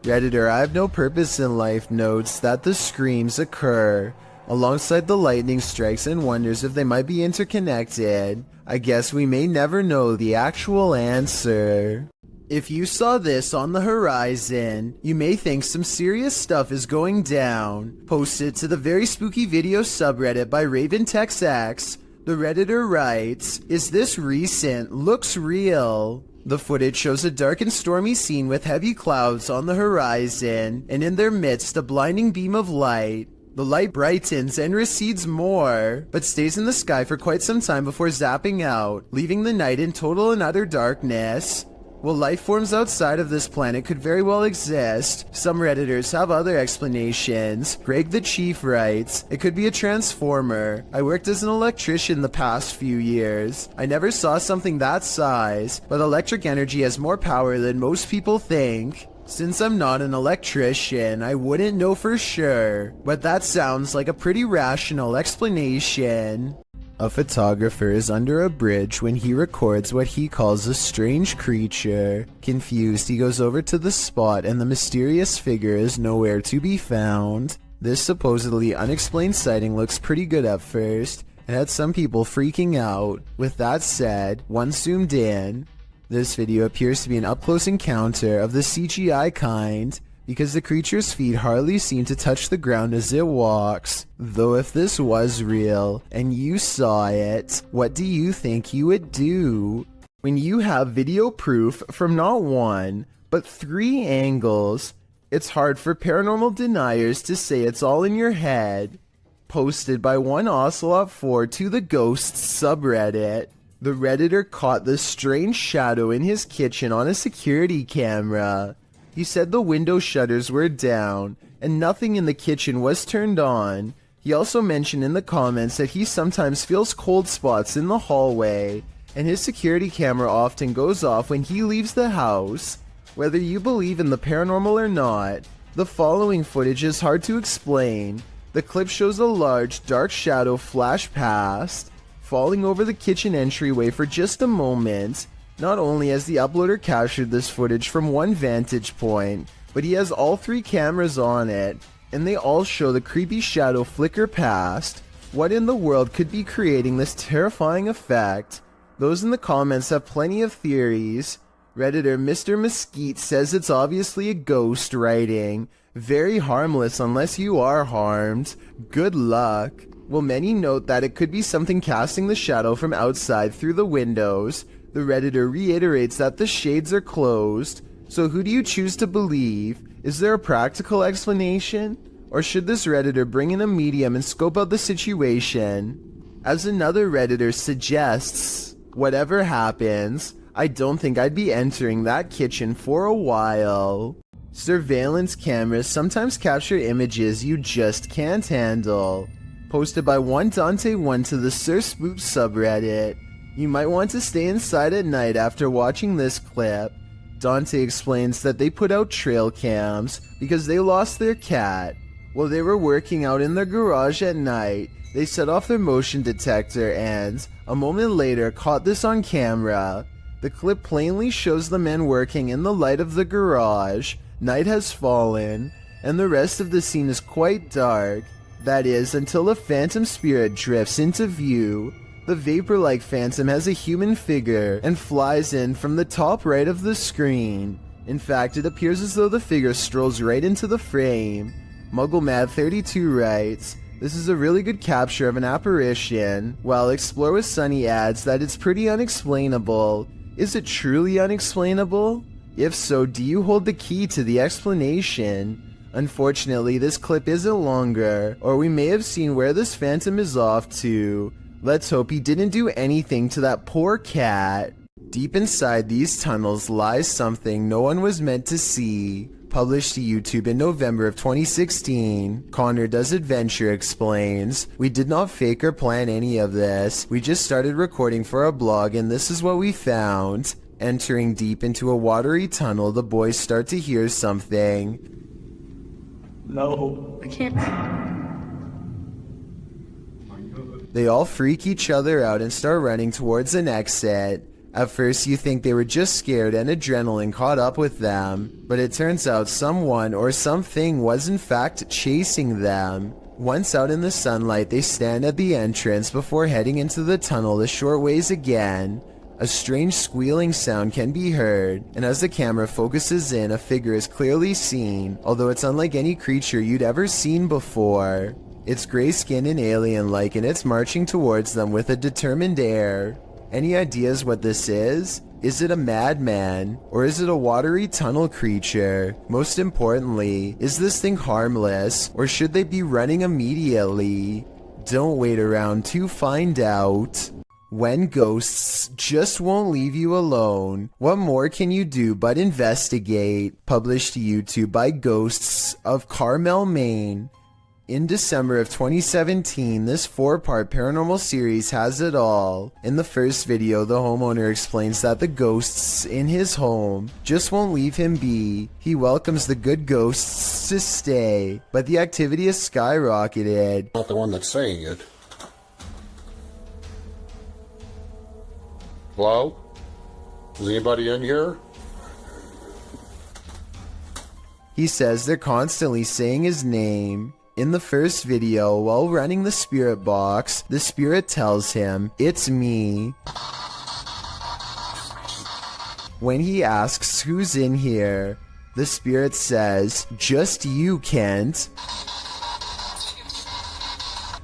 Redditor I Have No Purpose in Life notes that the screams occur alongside the lightning strikes and wonders if they might be interconnected. I guess we may never know the actual answer. If you saw this on the horizon, you may think some serious stuff is going down. Posted to the Very Spooky Video subreddit by RavenTexX, the Redditor writes, "Is this recent? Looks real." The footage shows a dark and stormy scene with heavy clouds on the horizon, and in their midst a blinding beam of light. The light brightens and recedes more, but stays in the sky for quite some time before zapping out, leaving the night in total and utter darkness. While life forms outside of this planet could very well exist, some Redditors have other explanations. Greg the Chief writes, "It could be a transformer. I worked as an electrician the past few years. I never saw something that size, but electric energy has more power than most people think. Since I'm not an electrician, I wouldn't know for sure, but that sounds like a pretty rational explanation." A photographer is under a bridge when he records what he calls a strange creature. Confused, he goes over to the spot and the mysterious figure is nowhere to be found. This supposedly unexplained sighting looks pretty good at first. It had some people freaking out. With that said, once zoomed in, this video appears to be an up-close encounter of the CGI kind, because the creature's feet hardly seem to touch the ground as it walks. Though if this was real, and you saw it, what do you think you would do? When you have video proof from not one, but 3 angles, it's hard for paranormal deniers to say it's all in your head. Posted by one Ocelot4 to the Ghosts subreddit. The Redditor caught the strange shadow in his kitchen on a security camera. He said the window shutters were down, and nothing in the kitchen was turned on. He also mentioned in the comments that he sometimes feels cold spots in the hallway, and his security camera often goes off when he leaves the house. Whether you believe in the paranormal or not, the following footage is hard to explain. The clip shows a large, dark shadow flash past, falling over the kitchen entryway for just a moment. Not only has the uploader captured this footage from one vantage point, but he has all 3 cameras on it, and they all show the creepy shadow flicker past. What in the world could be creating this terrifying effect? Those in the comments have plenty of theories. Redditor Mr. Mesquite says it's obviously a ghost writing. Very harmless unless you are harmed. Good luck. While many note that it could be something casting the shadow from outside through the windows, the Redditor reiterates that the shades are closed. So who do you choose to believe? Is there a practical explanation? Or should this Redditor bring in a medium and scope out the situation? As another Redditor suggests, whatever happens, I don't think I'd be entering that kitchen for a while. Surveillance cameras sometimes capture images you just can't handle. Posted by one Dante1 to the Sir Spook subreddit. You might want to stay inside at night after watching this clip. Dante explains that they put out trail cams because they lost their cat. While they were working out in their garage at night, they set off their motion detector and, a moment later, caught this on camera. The clip plainly shows the men working in the light of the garage. Night has fallen, and the rest of the scene is quite dark. That is, until a phantom spirit drifts into view. The vapor-like phantom has a human figure and flies in from the top right of the screen. In fact, it appears as though the figure strolls right into the frame. MuggleMad32 writes, "This is a really good capture of an apparition," while Explore with Sunny adds that it's pretty unexplainable. Is it truly unexplainable? If so, do you hold the key to the explanation? Unfortunately, this clip isn't longer, or we may have seen where this phantom is off to. Let's hope he didn't do anything to that poor cat. Deep inside these tunnels lies something no one was meant to see. published to YouTube in November of 2016. Connor Does Adventure explains, "We did not fake or plan any of this. We just started recording for a blog and this is what we found. Entering deep into a watery tunnel, the boys start to hear something." No, I can't. They all freak each other out and start running towards an exit. At first you think they were just scared and adrenaline caught up with them, but it turns out someone or something was in fact chasing them. Once out in the sunlight, they stand at the entrance before heading into the tunnel a short ways again. A strange squealing sound can be heard, and as the camera focuses in, a figure is clearly seen, although it's unlike any creature you'd ever seen before. It's gray skinned and alien-like, and it's marching towards them with a determined air. Any ideas what this is? Is it a madman? Or is it a watery tunnel creature? Most importantly, is this thing harmless? Or should they be running immediately? Don't wait around to find out. When ghosts just won't leave you alone, what more can you do but investigate? Published to YouTube by Ghosts of Carmel, Maine. In December of 2017, this 4-part paranormal series has it all. In the first video, the homeowner explains that the ghosts in his home just won't leave him be. He welcomes the good ghosts to stay, but the activity has skyrocketed. Not the one that's saying it. Hello? Is anybody in here? He says they're constantly saying his name. In the first video, while running the spirit box, the spirit tells him, "It's me." When he asks who's in here, the spirit says, "Just you, Kent."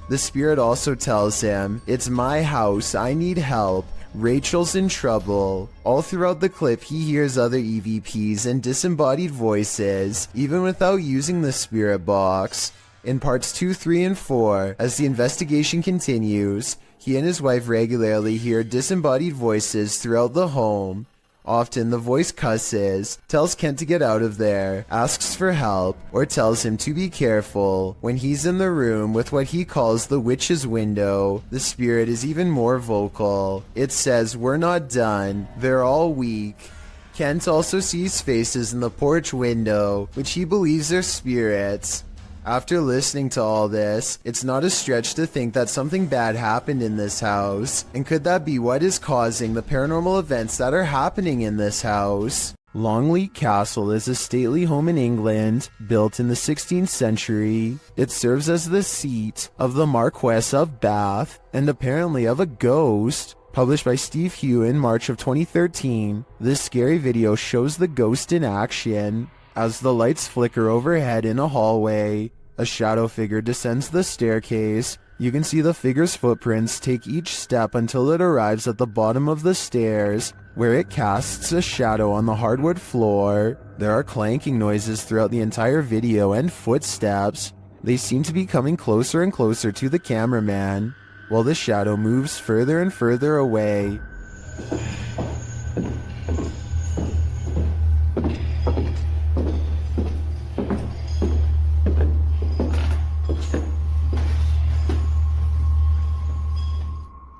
The spirit also tells him, "It's my house, I need help. Rachel's in trouble." All throughout the clip, he hears other EVPs and disembodied voices, even without using the spirit box. In parts 2, 3, and 4, as the investigation continues, he and his wife regularly hear disembodied voices throughout the home. Often the voice cusses, tells Kent to get out of there, asks for help, or tells him to be careful. When he's in the room with what he calls the witch's window, the spirit is even more vocal. It says, "We're not done. They're all weak." Kent also sees faces in the porch window, which he believes are spirits. After listening to all this, it's not a stretch to think that something bad happened in this house. And could that be what is causing the paranormal events that are happening in this house? Longleat Castle is a stately home in England, built in the 16th century. It serves as the seat of the Marquess of Bath, and apparently of a ghost. Published by Steve Hugh in March of 2013, this scary video shows the ghost in action. As the lights flicker overhead in a hallway, a shadow figure descends the staircase. You can see the figure's footprints take each step until it arrives at the bottom of the stairs, where it casts a shadow on the hardwood floor. There are clanking noises throughout the entire video and footsteps. They seem to be coming closer and closer to the cameraman, while the shadow moves further and further away.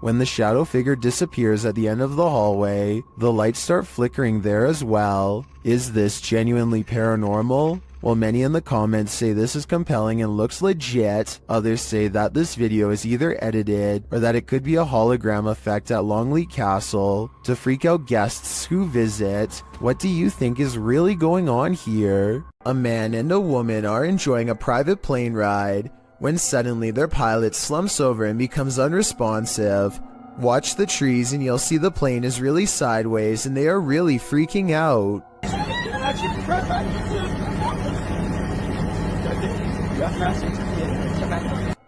When the shadow figure disappears at the end of the hallway, the lights start flickering there as well. Is this genuinely paranormal? While many in the comments say this is compelling and looks legit, others say that this video is either edited or that it could be a hologram effect at Longleat Castle to freak out guests who visit. What do you think is really going on here? A man and a woman are enjoying a private plane ride when suddenly their pilot slumps over and becomes unresponsive. Watch the trees and you'll see the plane is really sideways and they are really freaking out.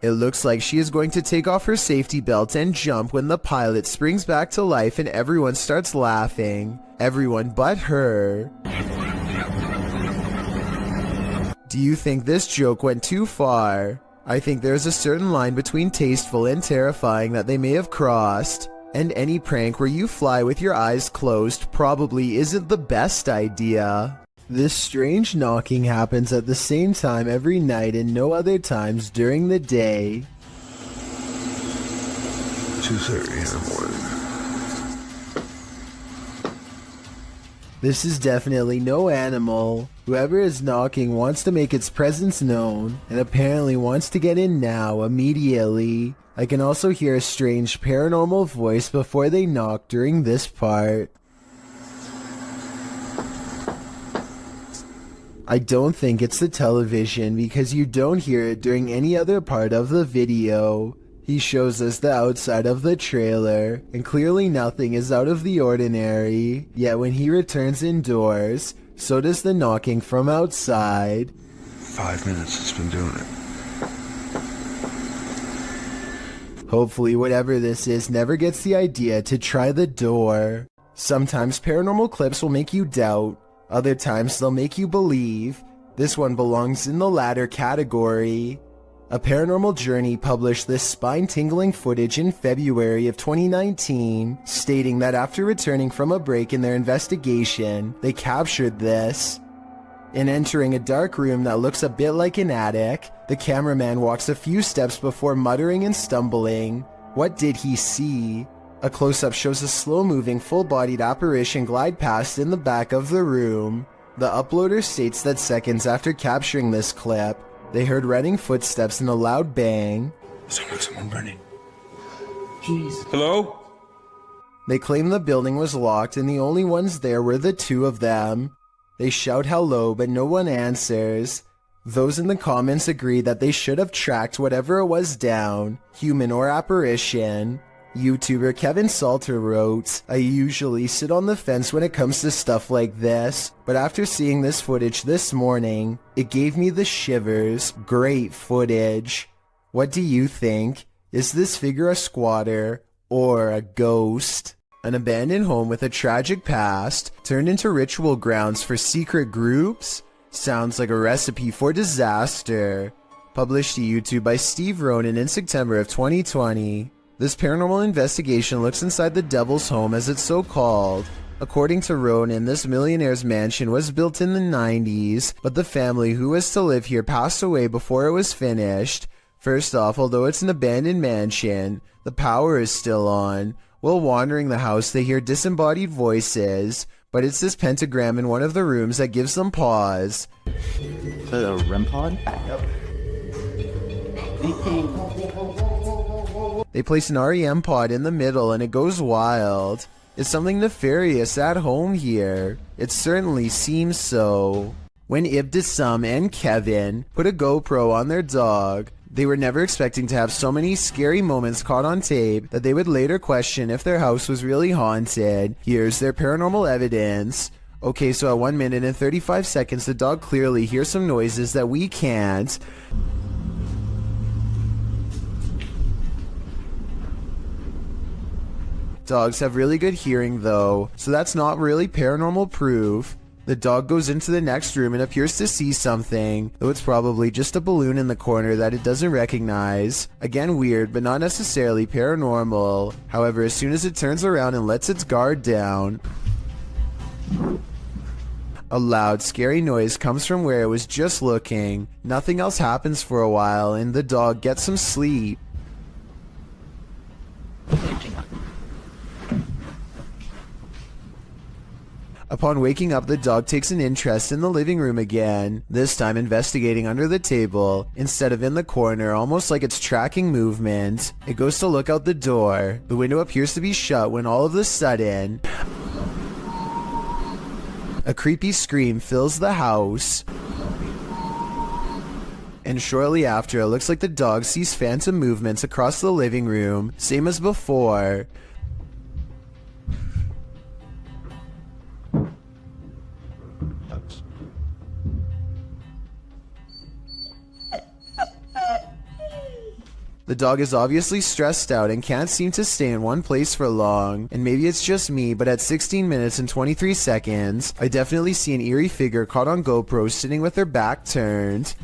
It looks like she is going to take off her safety belt and jump when the pilot springs back to life and everyone starts laughing. Everyone but her. Do you think this joke went too far? I think there's a certain line between tasteful and terrifying that they may have crossed, and any prank where you fly with your eyes closed probably isn't the best idea. This strange knocking happens at the same time every night and no other times during the day. 2:30 in the morning. This is definitely no animal. Whoever is knocking wants to make its presence known and apparently wants to get in now, immediately. I can also hear a strange paranormal voice before they knock during this part. I don't think it's the television because you don't hear it during any other part of the video. He shows us the outside of the trailer, and clearly nothing is out of the ordinary, yet when he returns indoors, so does the knocking from outside. 5 minutes it's been doing it. Hopefully whatever this is never gets the idea to try the door. Sometimes paranormal clips will make you doubt, other times they'll make you believe. This one belongs in the latter category. A Paranormal Journey published this spine-tingling footage in February of 2019, stating that after returning from a break in their investigation, they captured this. In entering a dark room that looks a bit like an attic, the cameraman walks a few steps before muttering and stumbling. What did he see? A close-up shows a slow-moving, full-bodied apparition glide past in the back of the room. The uploader states that seconds after capturing this clip, they heard running footsteps and a loud bang. Someone running. Jeez. Hello? They claim the building was locked and the only ones there were the two of them. They shout hello, but no one answers. Those in the comments agree that they should have tracked whatever it was down, human or apparition. YouTuber Kevin Salter wrote, "I usually sit on the fence when it comes to stuff like this, but after seeing this footage this morning, it gave me the shivers. Great footage. What do you think? Is this figure a squatter or a ghost?" An abandoned home with a tragic past turned into ritual grounds for secret groups? Sounds like a recipe for disaster. Published to YouTube by Steve Ronan in September of 2020. This paranormal investigation looks inside the Devil's Home, as it's so called. According to Ronan, this millionaire's mansion was built in the 90s, but the family who was to live here passed away before it was finished. First off, although it's an abandoned mansion, the power is still on. While wandering the house, they hear disembodied voices, but it's this pentagram in one of the rooms that gives them pause. Is that a REM pod? Yep. They place an REM pod in the middle and it goes wild. Is something nefarious at home here? It certainly seems so. When Ibtisam and Kevin put a GoPro on their dog, they were never expecting to have so many scary moments caught on tape that they would later question if their house was really haunted. Here's their paranormal evidence. Okay, so at 1 minute and 35 seconds, the dog clearly hears some noises that we can't. Dogs have really good hearing though, so that's not really paranormal proof. The dog goes into the next room and appears to see something, though it's probably just a balloon in the corner that it doesn't recognize. Again weird, but not necessarily paranormal. However, as soon as it turns around and lets its guard down, a loud, scary noise comes from where it was just looking. Nothing else happens for a while, and the dog gets some sleep. Upon waking up, the dog takes an interest in the living room again, this time investigating under the table, instead of in the corner, almost like it's tracking movement. It goes to look out the door. The window appears to be shut when all of a sudden, a creepy scream fills the house. And shortly after, it looks like the dog sees phantom movements across the living room, same as before. The dog is obviously stressed out and can't seem to stay in one place for long, and maybe it's just me, but at 16 minutes and 23 seconds, I definitely see an eerie figure caught on GoPro sitting with her back turned.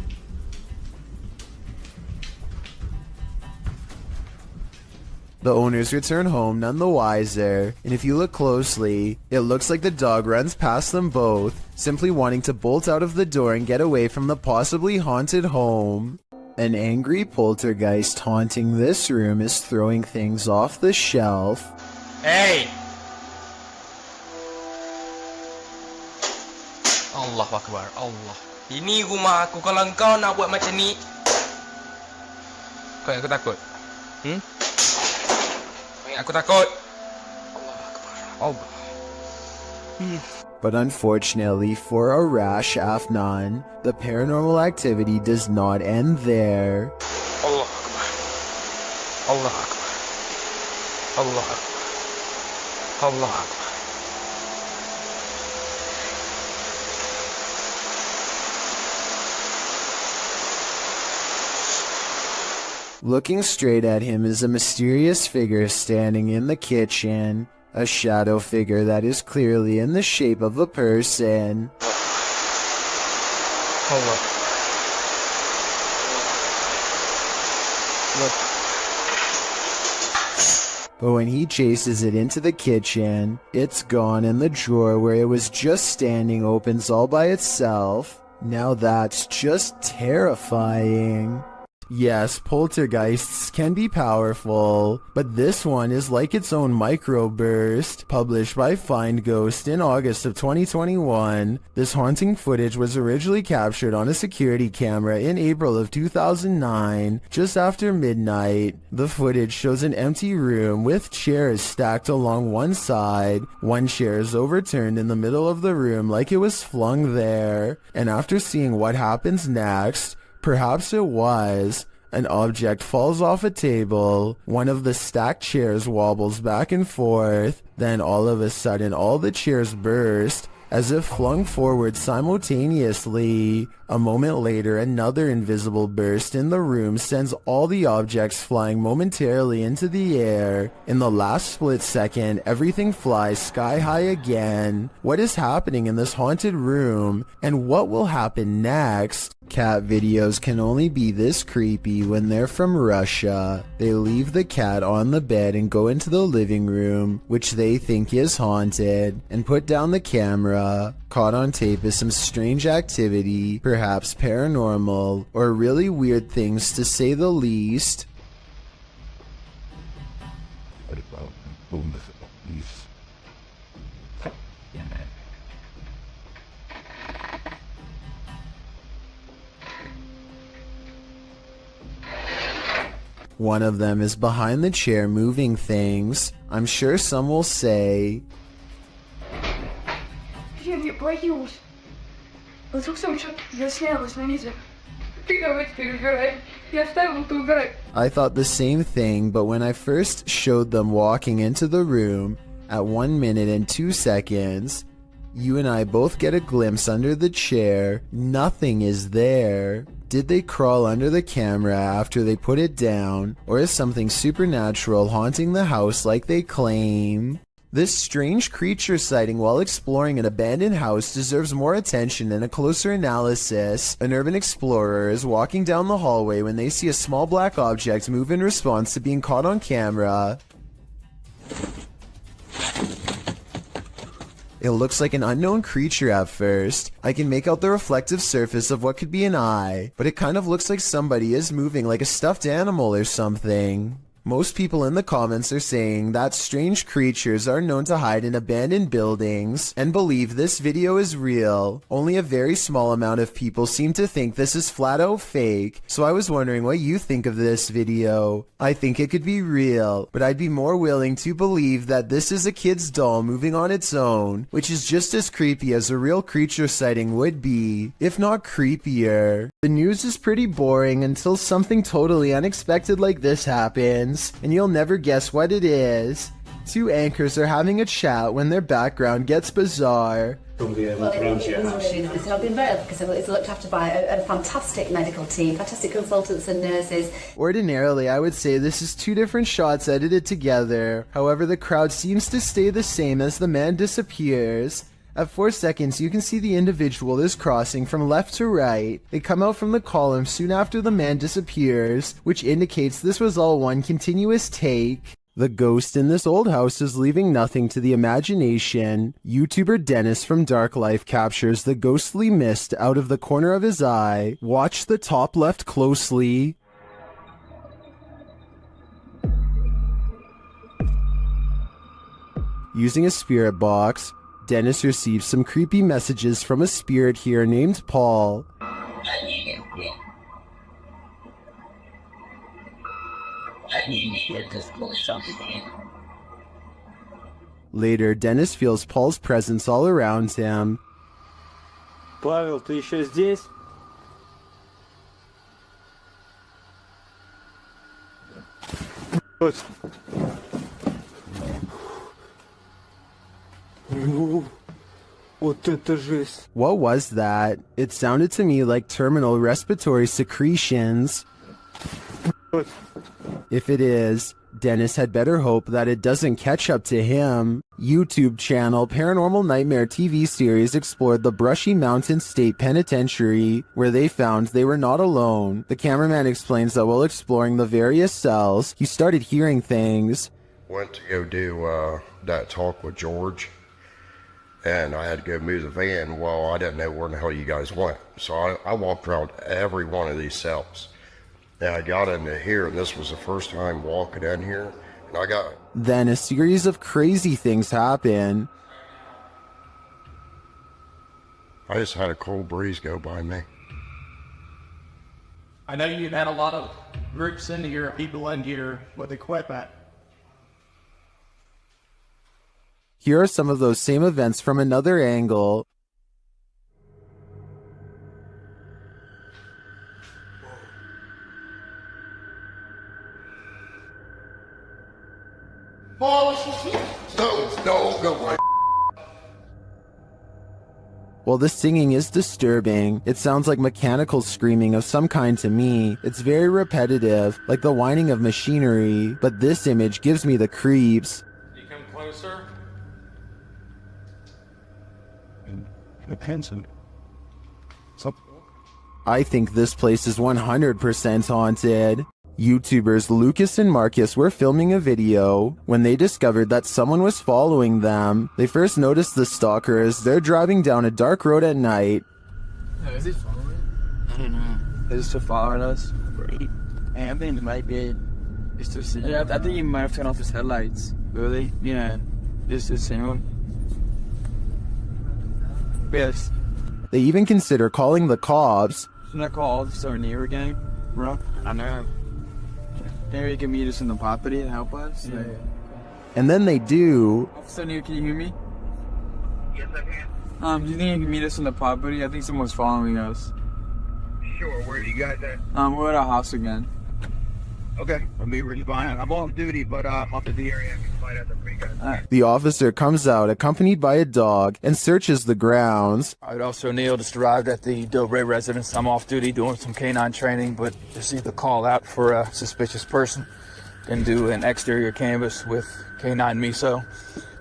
The owners return home none the wiser, and if you look closely, it looks like the dog runs past them both, simply wanting to bolt out of the door and get away from the possibly haunted home. An angry poltergeist haunting this room is throwing things off the shelf. Hey! Allah Akbar, Allah. Ini rumah aku, kalau kau nak buat macam ni, kau yang aku takut. Kau yang aku takut. Allah Akbar, Allah. But unfortunately for Arash Afnan, the paranormal activity does not end there. Allah Akbar. Allah Akbar. Allah Akbar. Allah Akbar. Looking straight at him is a mysterious figure standing in the kitchen. A shadow figure that is clearly in the shape of a person. Allah. Look. But when he chases it into the kitchen, it's gone and the drawer where it was just standing opens all by itself. Now that's just terrifying. Yes, poltergeists can be powerful, but this one is like its own microburst. Published by Find Ghost in August of 2021, this haunting footage was originally captured on a security camera in April of 2009, just after midnight. The footage shows an empty room with chairs stacked along one side. One chair is overturned in the middle of the room like it was flung there. And after seeing what happens next, perhaps it was, an object falls off a table, one of the stacked chairs wobbles back and forth, then all of a sudden all the chairs burst, as if flung forward simultaneously. A moment later, another invisible burst in the room sends all the objects flying momentarily into the air. In the last split second, everything flies sky high again. What is happening in this haunted room, and what will happen next? Cat videos can only be this creepy when they're from Russia. They leave the cat on the bed and go into the living room, which they think is haunted, and put down the camera. Caught on tape is some strange activity, perhaps paranormal, or really weird things to say the least. One of them is behind the chair moving things. I'm sure some will say, I thought the same thing, but when I first showed them walking into the room at 1 minute and 2 seconds, you and I both get a glimpse under the chair. Nothing is there. Did they crawl under the camera after they put it down, or is something supernatural haunting the house like they claim? This strange creature sighting while exploring an abandoned house deserves more attention and a closer analysis. An urban explorer is walking down the hallway when they see a small black object move in response to being caught on camera. It looks like an unknown creature at first. I can make out the reflective surface of what could be an eye, but it kind of looks like somebody is moving like a stuffed animal or something. Most people in the comments are saying that strange creatures are known to hide in abandoned buildings and believe this video is real. Only a very small amount of people seem to think this is flat out fake, so I was wondering what you think of this video. I think it could be real, but I'd be more willing to believe that this is a kid's doll moving on its own, which is just as creepy as a real creature sighting would be, if not creepier. The news is pretty boring until something totally unexpected like this happens, and you'll never guess what it is. Two anchors are having a chat when their background gets bizarre. Well, it's not been very because it's looked after by a fantastic medical team, fantastic consultants and nurses. Ordinarily, I would say this is two different shots edited together. However, the crowd seems to stay the same as the man disappears. At 4 seconds, you can see the individual is crossing from left to right. They come out from the column soon after the man disappears, which indicates this was all one continuous take. The ghost in this old house is leaving nothing to the imagination. YouTuber Dennis from Dark Life captures the ghostly mist out of the corner of his eye. Watch the top left closely. Using a spirit box, Dennis receives some creepy messages from a spirit here named Paul. Later, Dennis feels Paul's presence all around him. Павел, ты еще здесь? What was that? It sounded to me like terminal respiratory secretions. If it is, Dennis had better hope that it doesn't catch up to him. YouTube channel Paranormal Nightmare TV series explored the Brushy Mountain State Penitentiary, where they found they were not alone. The cameraman explains that while exploring the various cells, he started hearing things. Went to go do that talk with George, and I had to go move the van. Well, I didn't know where the hell you guys went, so I walked around every one of these cells. And I got into here, and this was the first time walking in here, and I got... Then a series of crazy things happen. I just had a cold breeze go by me. I know you've had a lot of groups in here, people in here with equipment. Here are some of those same events from another angle. No. While the singing is disturbing, it sounds like mechanical screaming of some kind to me. It's very repetitive, like the whining of machinery, but this image gives me the creeps. You come closer. I think this place is 100% haunted. YouTubers Lucas and Marcus were filming a video when they discovered that someone was following them. They first noticed the stalker as they're driving down a dark road at night. Is he following? I don't know. Is he following us? I think it might be. It's to see. I think he might have turned off his headlights. Really? Yeah. This is him. Yes. They even consider calling the cops. Shouldn't I call Officer Near again, bro? I know. Maybe you can meet us in the property and help us. Yeah. And then they do. Officer Near, can you hear me? Yes, I can. Do you think you can meet us in the property? I think someone's following us. Sure. Where are you guys at? We're at our house again. Okay. I'll be really fine. I'm on duty, but off to the area. I can find out the free guys. The officer comes out accompanied by a dog and searches the grounds. Officer O'Neill just arrived at the Dobre residence. I'm off duty doing some canine training, but received a call out for a suspicious person. Then do an exterior canvass with canine miso.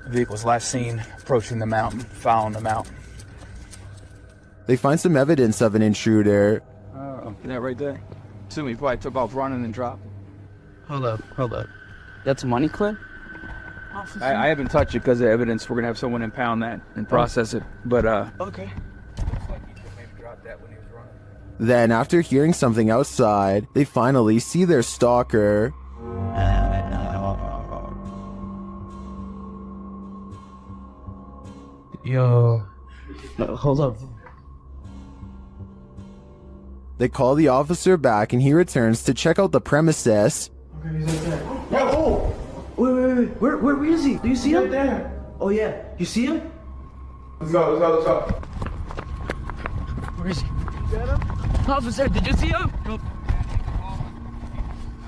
The vehicle's last seen approaching the mountain, following the mountain. They find some evidence of an intruder. That right there. Assume he probably took off running and dropped. Hold up. That's a money clip? I haven't touched it because of evidence. We're going to have someone impound that and process it. But, Okay. Then, after hearing something outside, they finally see their stalker. Yo. Hold up. They call the officer back and he returns to check out the premises. Okay, he's right there. Oh! Wait. Where is he? Do you see him? Right there. Oh, yeah. You see him? Let's go. where is he? Officer, did you see him? Nope.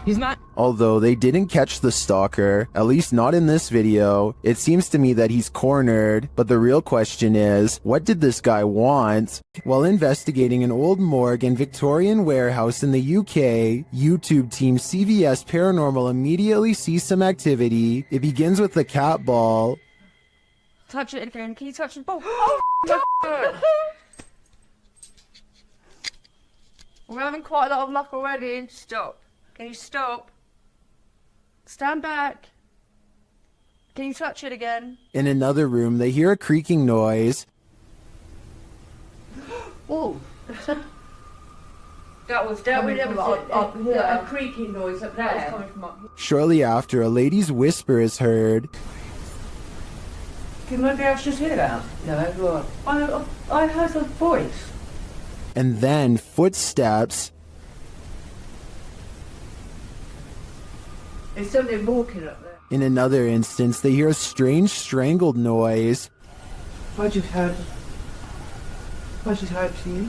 He's not. Although they didn't catch the stalker, at least not in this video, it seems to me that he's cornered. But the real question is, what did this guy want? While investigating an old morgue and Victorian warehouse in the UK, YouTube team CVS Paranormal immediately sees some activity. It begins with the cat ball. Touch it again. Can you touch the ball? We're having quite a lot of luck already. Stop. Can you stop? Stand back. Can you touch it again? In another room, they hear a creaking noise. Oh. That was coming from up here. A creaking noise up there. That was coming from up here. Shortly after, a lady's whisper is heard. Can nobody else just hear that? No, go on. I heard a voice. And then footsteps. There's something walking up there. In another instance, they hear a strange strangled noise. I just heard to you.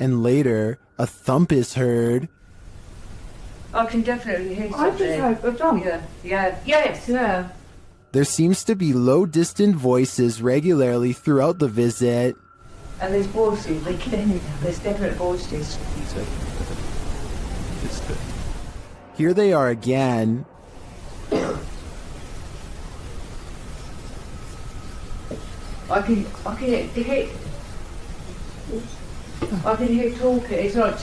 And later, a thump is heard. I can definitely hear something. I just heard a thump. Yeah. There seems to be low, distant voices regularly throughout the visit. And there's voices. There's definite voices. Here they are again. I can hear talking. It's like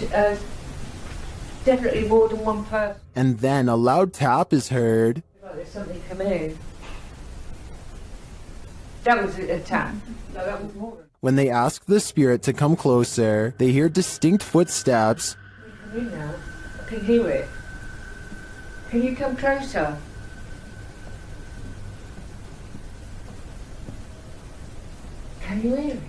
definitely more than one person. And then a loud tap is heard. Like there's something coming in. That was a tap. No, that was more. When they ask the spirit to come closer, they hear distinct footsteps. Come in now. I can hear it. Can you come closer? Can you hear it?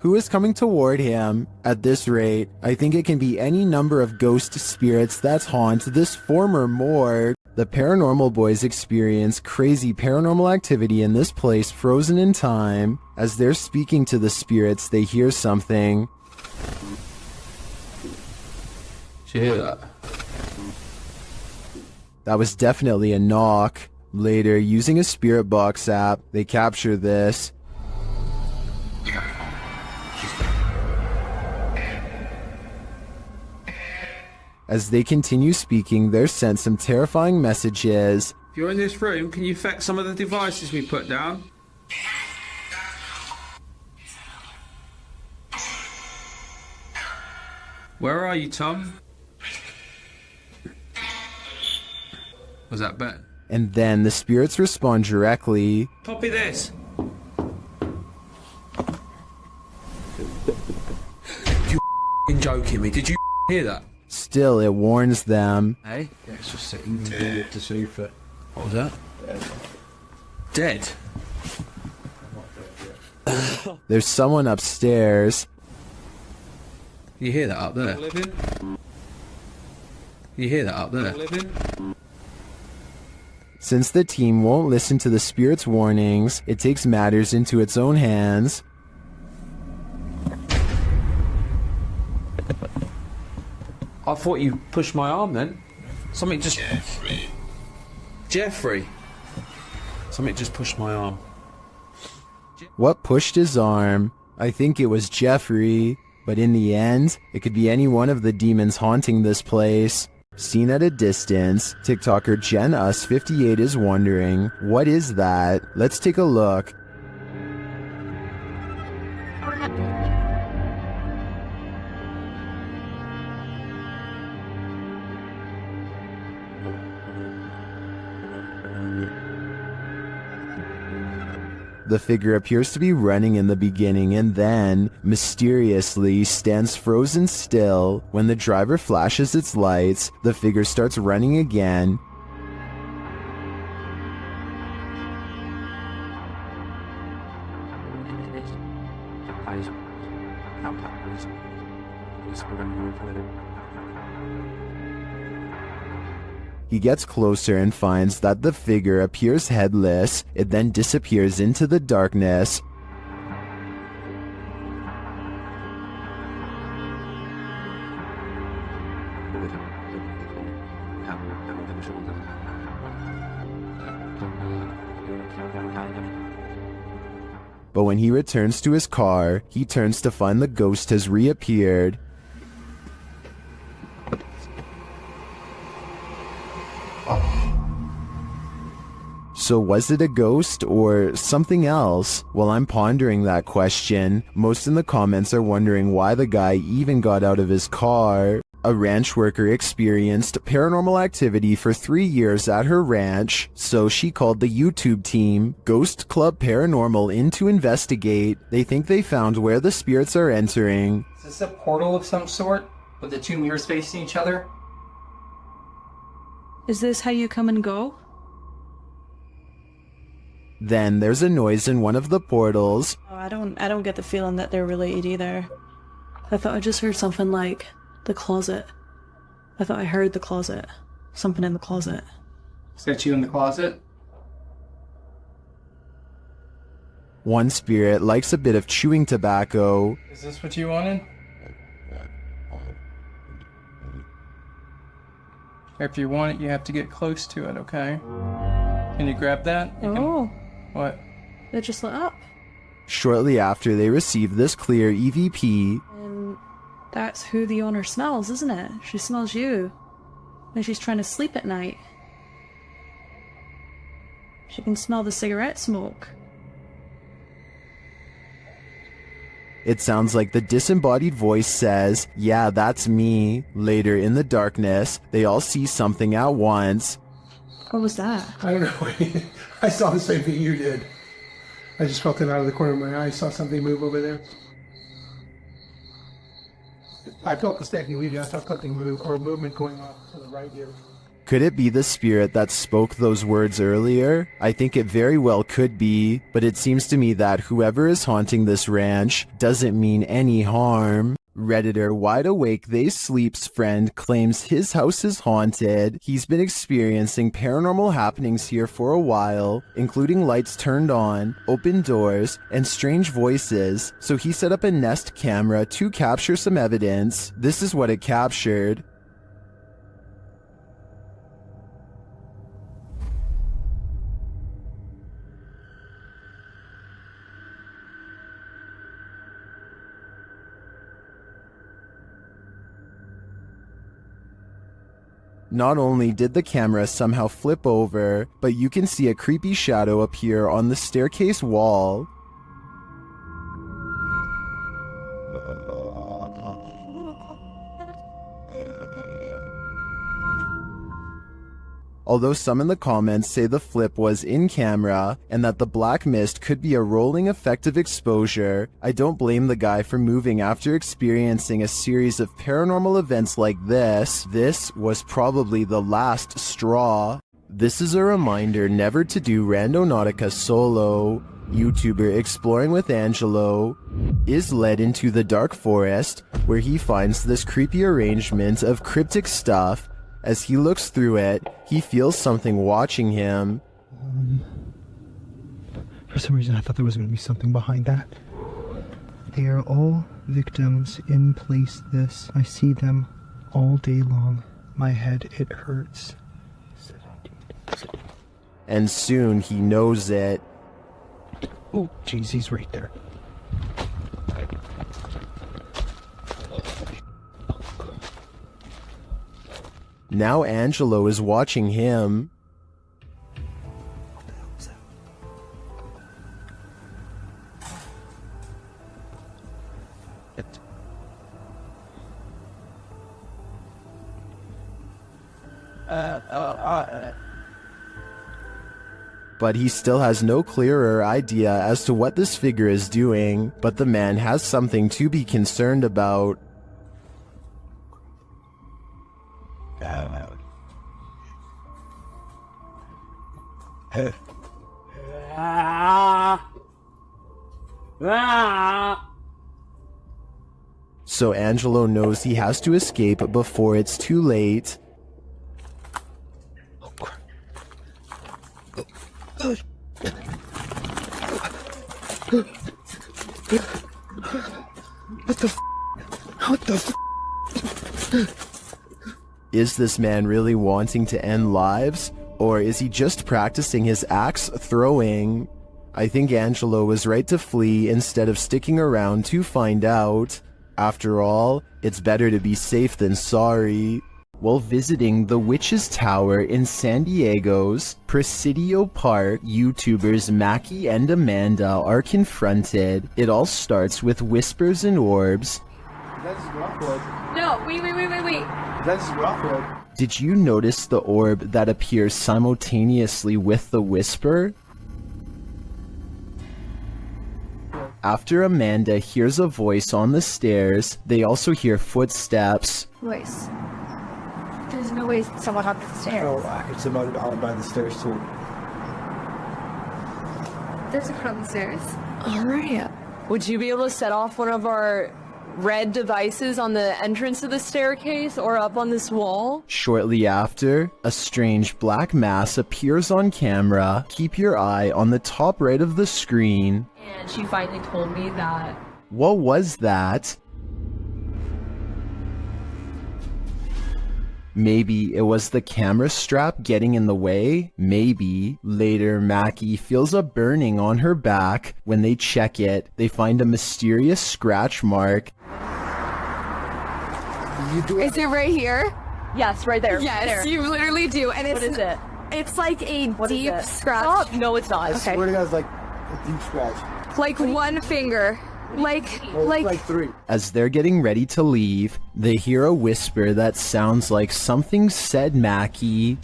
Who is coming toward him? At this rate, I think it can be any number of ghost spirits that haunt this former morgue. The paranormal boys experience crazy paranormal activity in this place frozen in time. As they're speaking to the spirits, they hear something. Did you hear that? That was definitely a knock. Later, using a spirit box app, they capture this. As they continue speaking, they're sent some terrifying messages. If you're in this room, can you affect some of the devices we put down? Where are you, Tom? Was that Ben? And then the spirits respond directly. Copy this. You joking me? Did you hear that? Still, it warns them. Hey? Yeah, it's just sitting to the sofa. What was that? Dead. There's someone upstairs. You hear that up there? You hear that up there? Since the team won't listen to the spirit's warnings, it takes matters into its own hands. I thought you pushed my arm then. Something just... Jeffrey. Something just pushed my arm. What pushed his arm? I think it was Jeffrey. But in the end, it could be any one of the demons haunting this place. Seen at a distance, TikToker JenUs58 is wondering, what is that? Let's take a look. The figure appears to be running in the beginning and then, mysteriously, stands frozen still. When the driver flashes its lights, the figure starts running again. He gets closer and finds that the figure appears headless. It then disappears into the darkness. But when he returns to his car, he turns to find the ghost has reappeared. So was it a ghost or something else? While I'm pondering that question, most in the comments are wondering why the guy even got out of his car. A ranch worker experienced paranormal activity for 3 years at her ranch, so she called the YouTube team, Ghost Club Paranormal, in to investigate. They think they found where the spirits are entering. Is this a portal of some sort, with the two mirrors facing each other? Is this how you come and go? Then there's a noise in one of the portals. Oh, I don't get the feeling that they're related either. I thought I just heard something like the closet. I thought I heard the closet. Something in the closet. Is that you in the closet? One spirit likes a bit of chewing tobacco. Is this what you wanted? If you want it, you have to get close to it, okay? Can you grab that? Oh. What? They just lit up. Shortly after they receive this clear EVP, And that's who the owner smells, isn't it? She smells you. When she's trying to sleep at night. She can smell the cigarette smoke. it sounds like the disembodied voice says, "Yeah, that's me." Later in the darkness, they all see something at once. What was that? I don't know. I saw the same thing you did. I just felt it out of the corner of my eye. I saw something move over there. I felt the stacking leaving. I saw something move, or movement going off to the right here. Could it be the spirit that spoke those words earlier? I think it very well could be, but it seems to me that whoever is haunting this ranch doesn't mean any harm. Redditor Wide Awake They Sleep's friend claims his house is haunted. He's been experiencing paranormal happenings here for a while, including lights turned on, open doors, and strange voices, so he set up a Nest camera to capture some evidence. This is what it captured. Not only did the camera somehow flip over, but you can see a creepy shadow appear on the staircase wall. Although some in the comments say the flip was in camera and that the black mist could be a rolling effect of exposure, I don't blame the guy for moving after experiencing a series of paranormal events like this. This was probably the last straw. This is a reminder never to do Randonautica solo. YouTuber Exploring with Angelo is led into the dark forest where he finds this creepy arrangement of cryptic stuff. As he looks through it, he feels something watching him. For some reason I thought there was going to be something behind that. They are all victims in place this. I see them all day long. My head, it hurts. And soon he knows it. Oh, jeez, he's right there. Now Angelo is watching him. What the hell was that? But he still has no clearer idea as to what this figure is doing, but the man has something to be concerned about. So Angelo knows he has to escape before it's too late. Oh, crap. What the f***? What the f***? Is this man really wanting to end lives? Or is he just practicing his axe throwing? I think Angelo was right to flee instead of sticking around to find out. After all, it's better to be safe than sorry. While visiting the Witch's Tower in San Diego's Presidio Park, YouTubers Mackie and Amanda are confronted. It all starts with whispers and orbs. No, Wait. That's rough. Did you notice the orb that appears simultaneously with the whisper? After Amanda hears a voice on the stairs, they also hear footsteps. Voice. There's no way someone on the stairs. Oh, it's about out by the stairs too. There's a crowd on the stairs. Alright. Would you be able to set off one of our red devices on the entrance of the staircase or up on this wall? Shortly after, a strange black mass appears on camera. Keep your eye on the top right of the screen. And she finally told me that. What was that? Maybe it was the camera strap getting in the way? Maybe. Later, Mackie feels a burning on her back. When they check it, they find a mysterious scratch mark. Is it right here? Yes, right there. Yes, there. you literally do. And What is it? It's like a deep scratch. Stop. No, it's not. I swear to God, it's like a deep scratch. Like one finger. Like 3. As they're getting ready to leave, they hear a whisper that sounds like something said Mackie.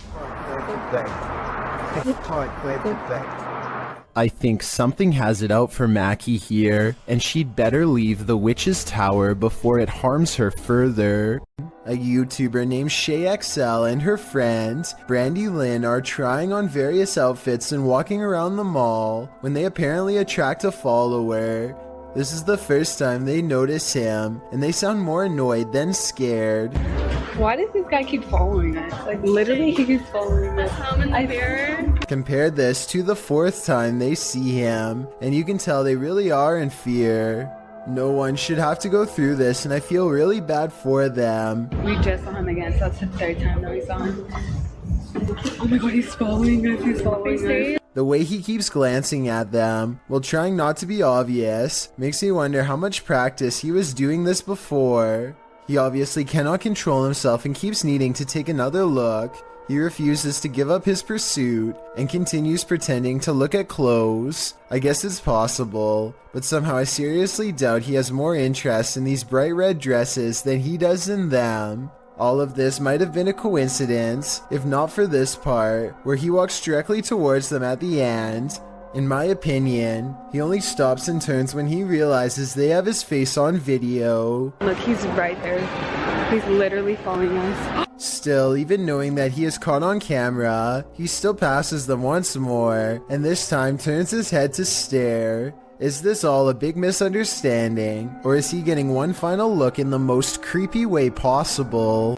I think something has it out for Mackie here, and she'd better leave the witch's tower before it harms her further. A YouTuber named ShayXL and her friend, Brandy Lynn, are trying on various outfits and walking around the mall when they apparently attract a follower. This is the first time they notice him, and they sound more annoyed than scared. Why does this guy keep following us? Like, literally, he keeps following us. I'm in the mirror. Compare this to the 4th time they see him, and you can tell they really are in fear. No one should have to go through this, and I feel really bad for them. We just saw him again, so that's the 3rd time that we saw him. Oh my god, he's following us, he's following us. The way he keeps glancing at them, while trying not to be obvious, makes me wonder how much practice he was doing this before. He obviously cannot control himself and keeps needing to take another look. He refuses to give up his pursuit and continues pretending to look at clothes. I guess it's possible, but somehow I seriously doubt he has more interest in these bright red dresses than he does in them. All of this might have been a coincidence, if not for this part, where he walks directly towards them at the end. In my opinion, he only stops and turns when he realizes they have his face on video. Look, he's right there. He's literally following us. Still, even knowing that he is caught on camera, he still passes them once more, and this time turns his head to stare. Is this all a big misunderstanding, or is he getting one final look in the most creepy way possible?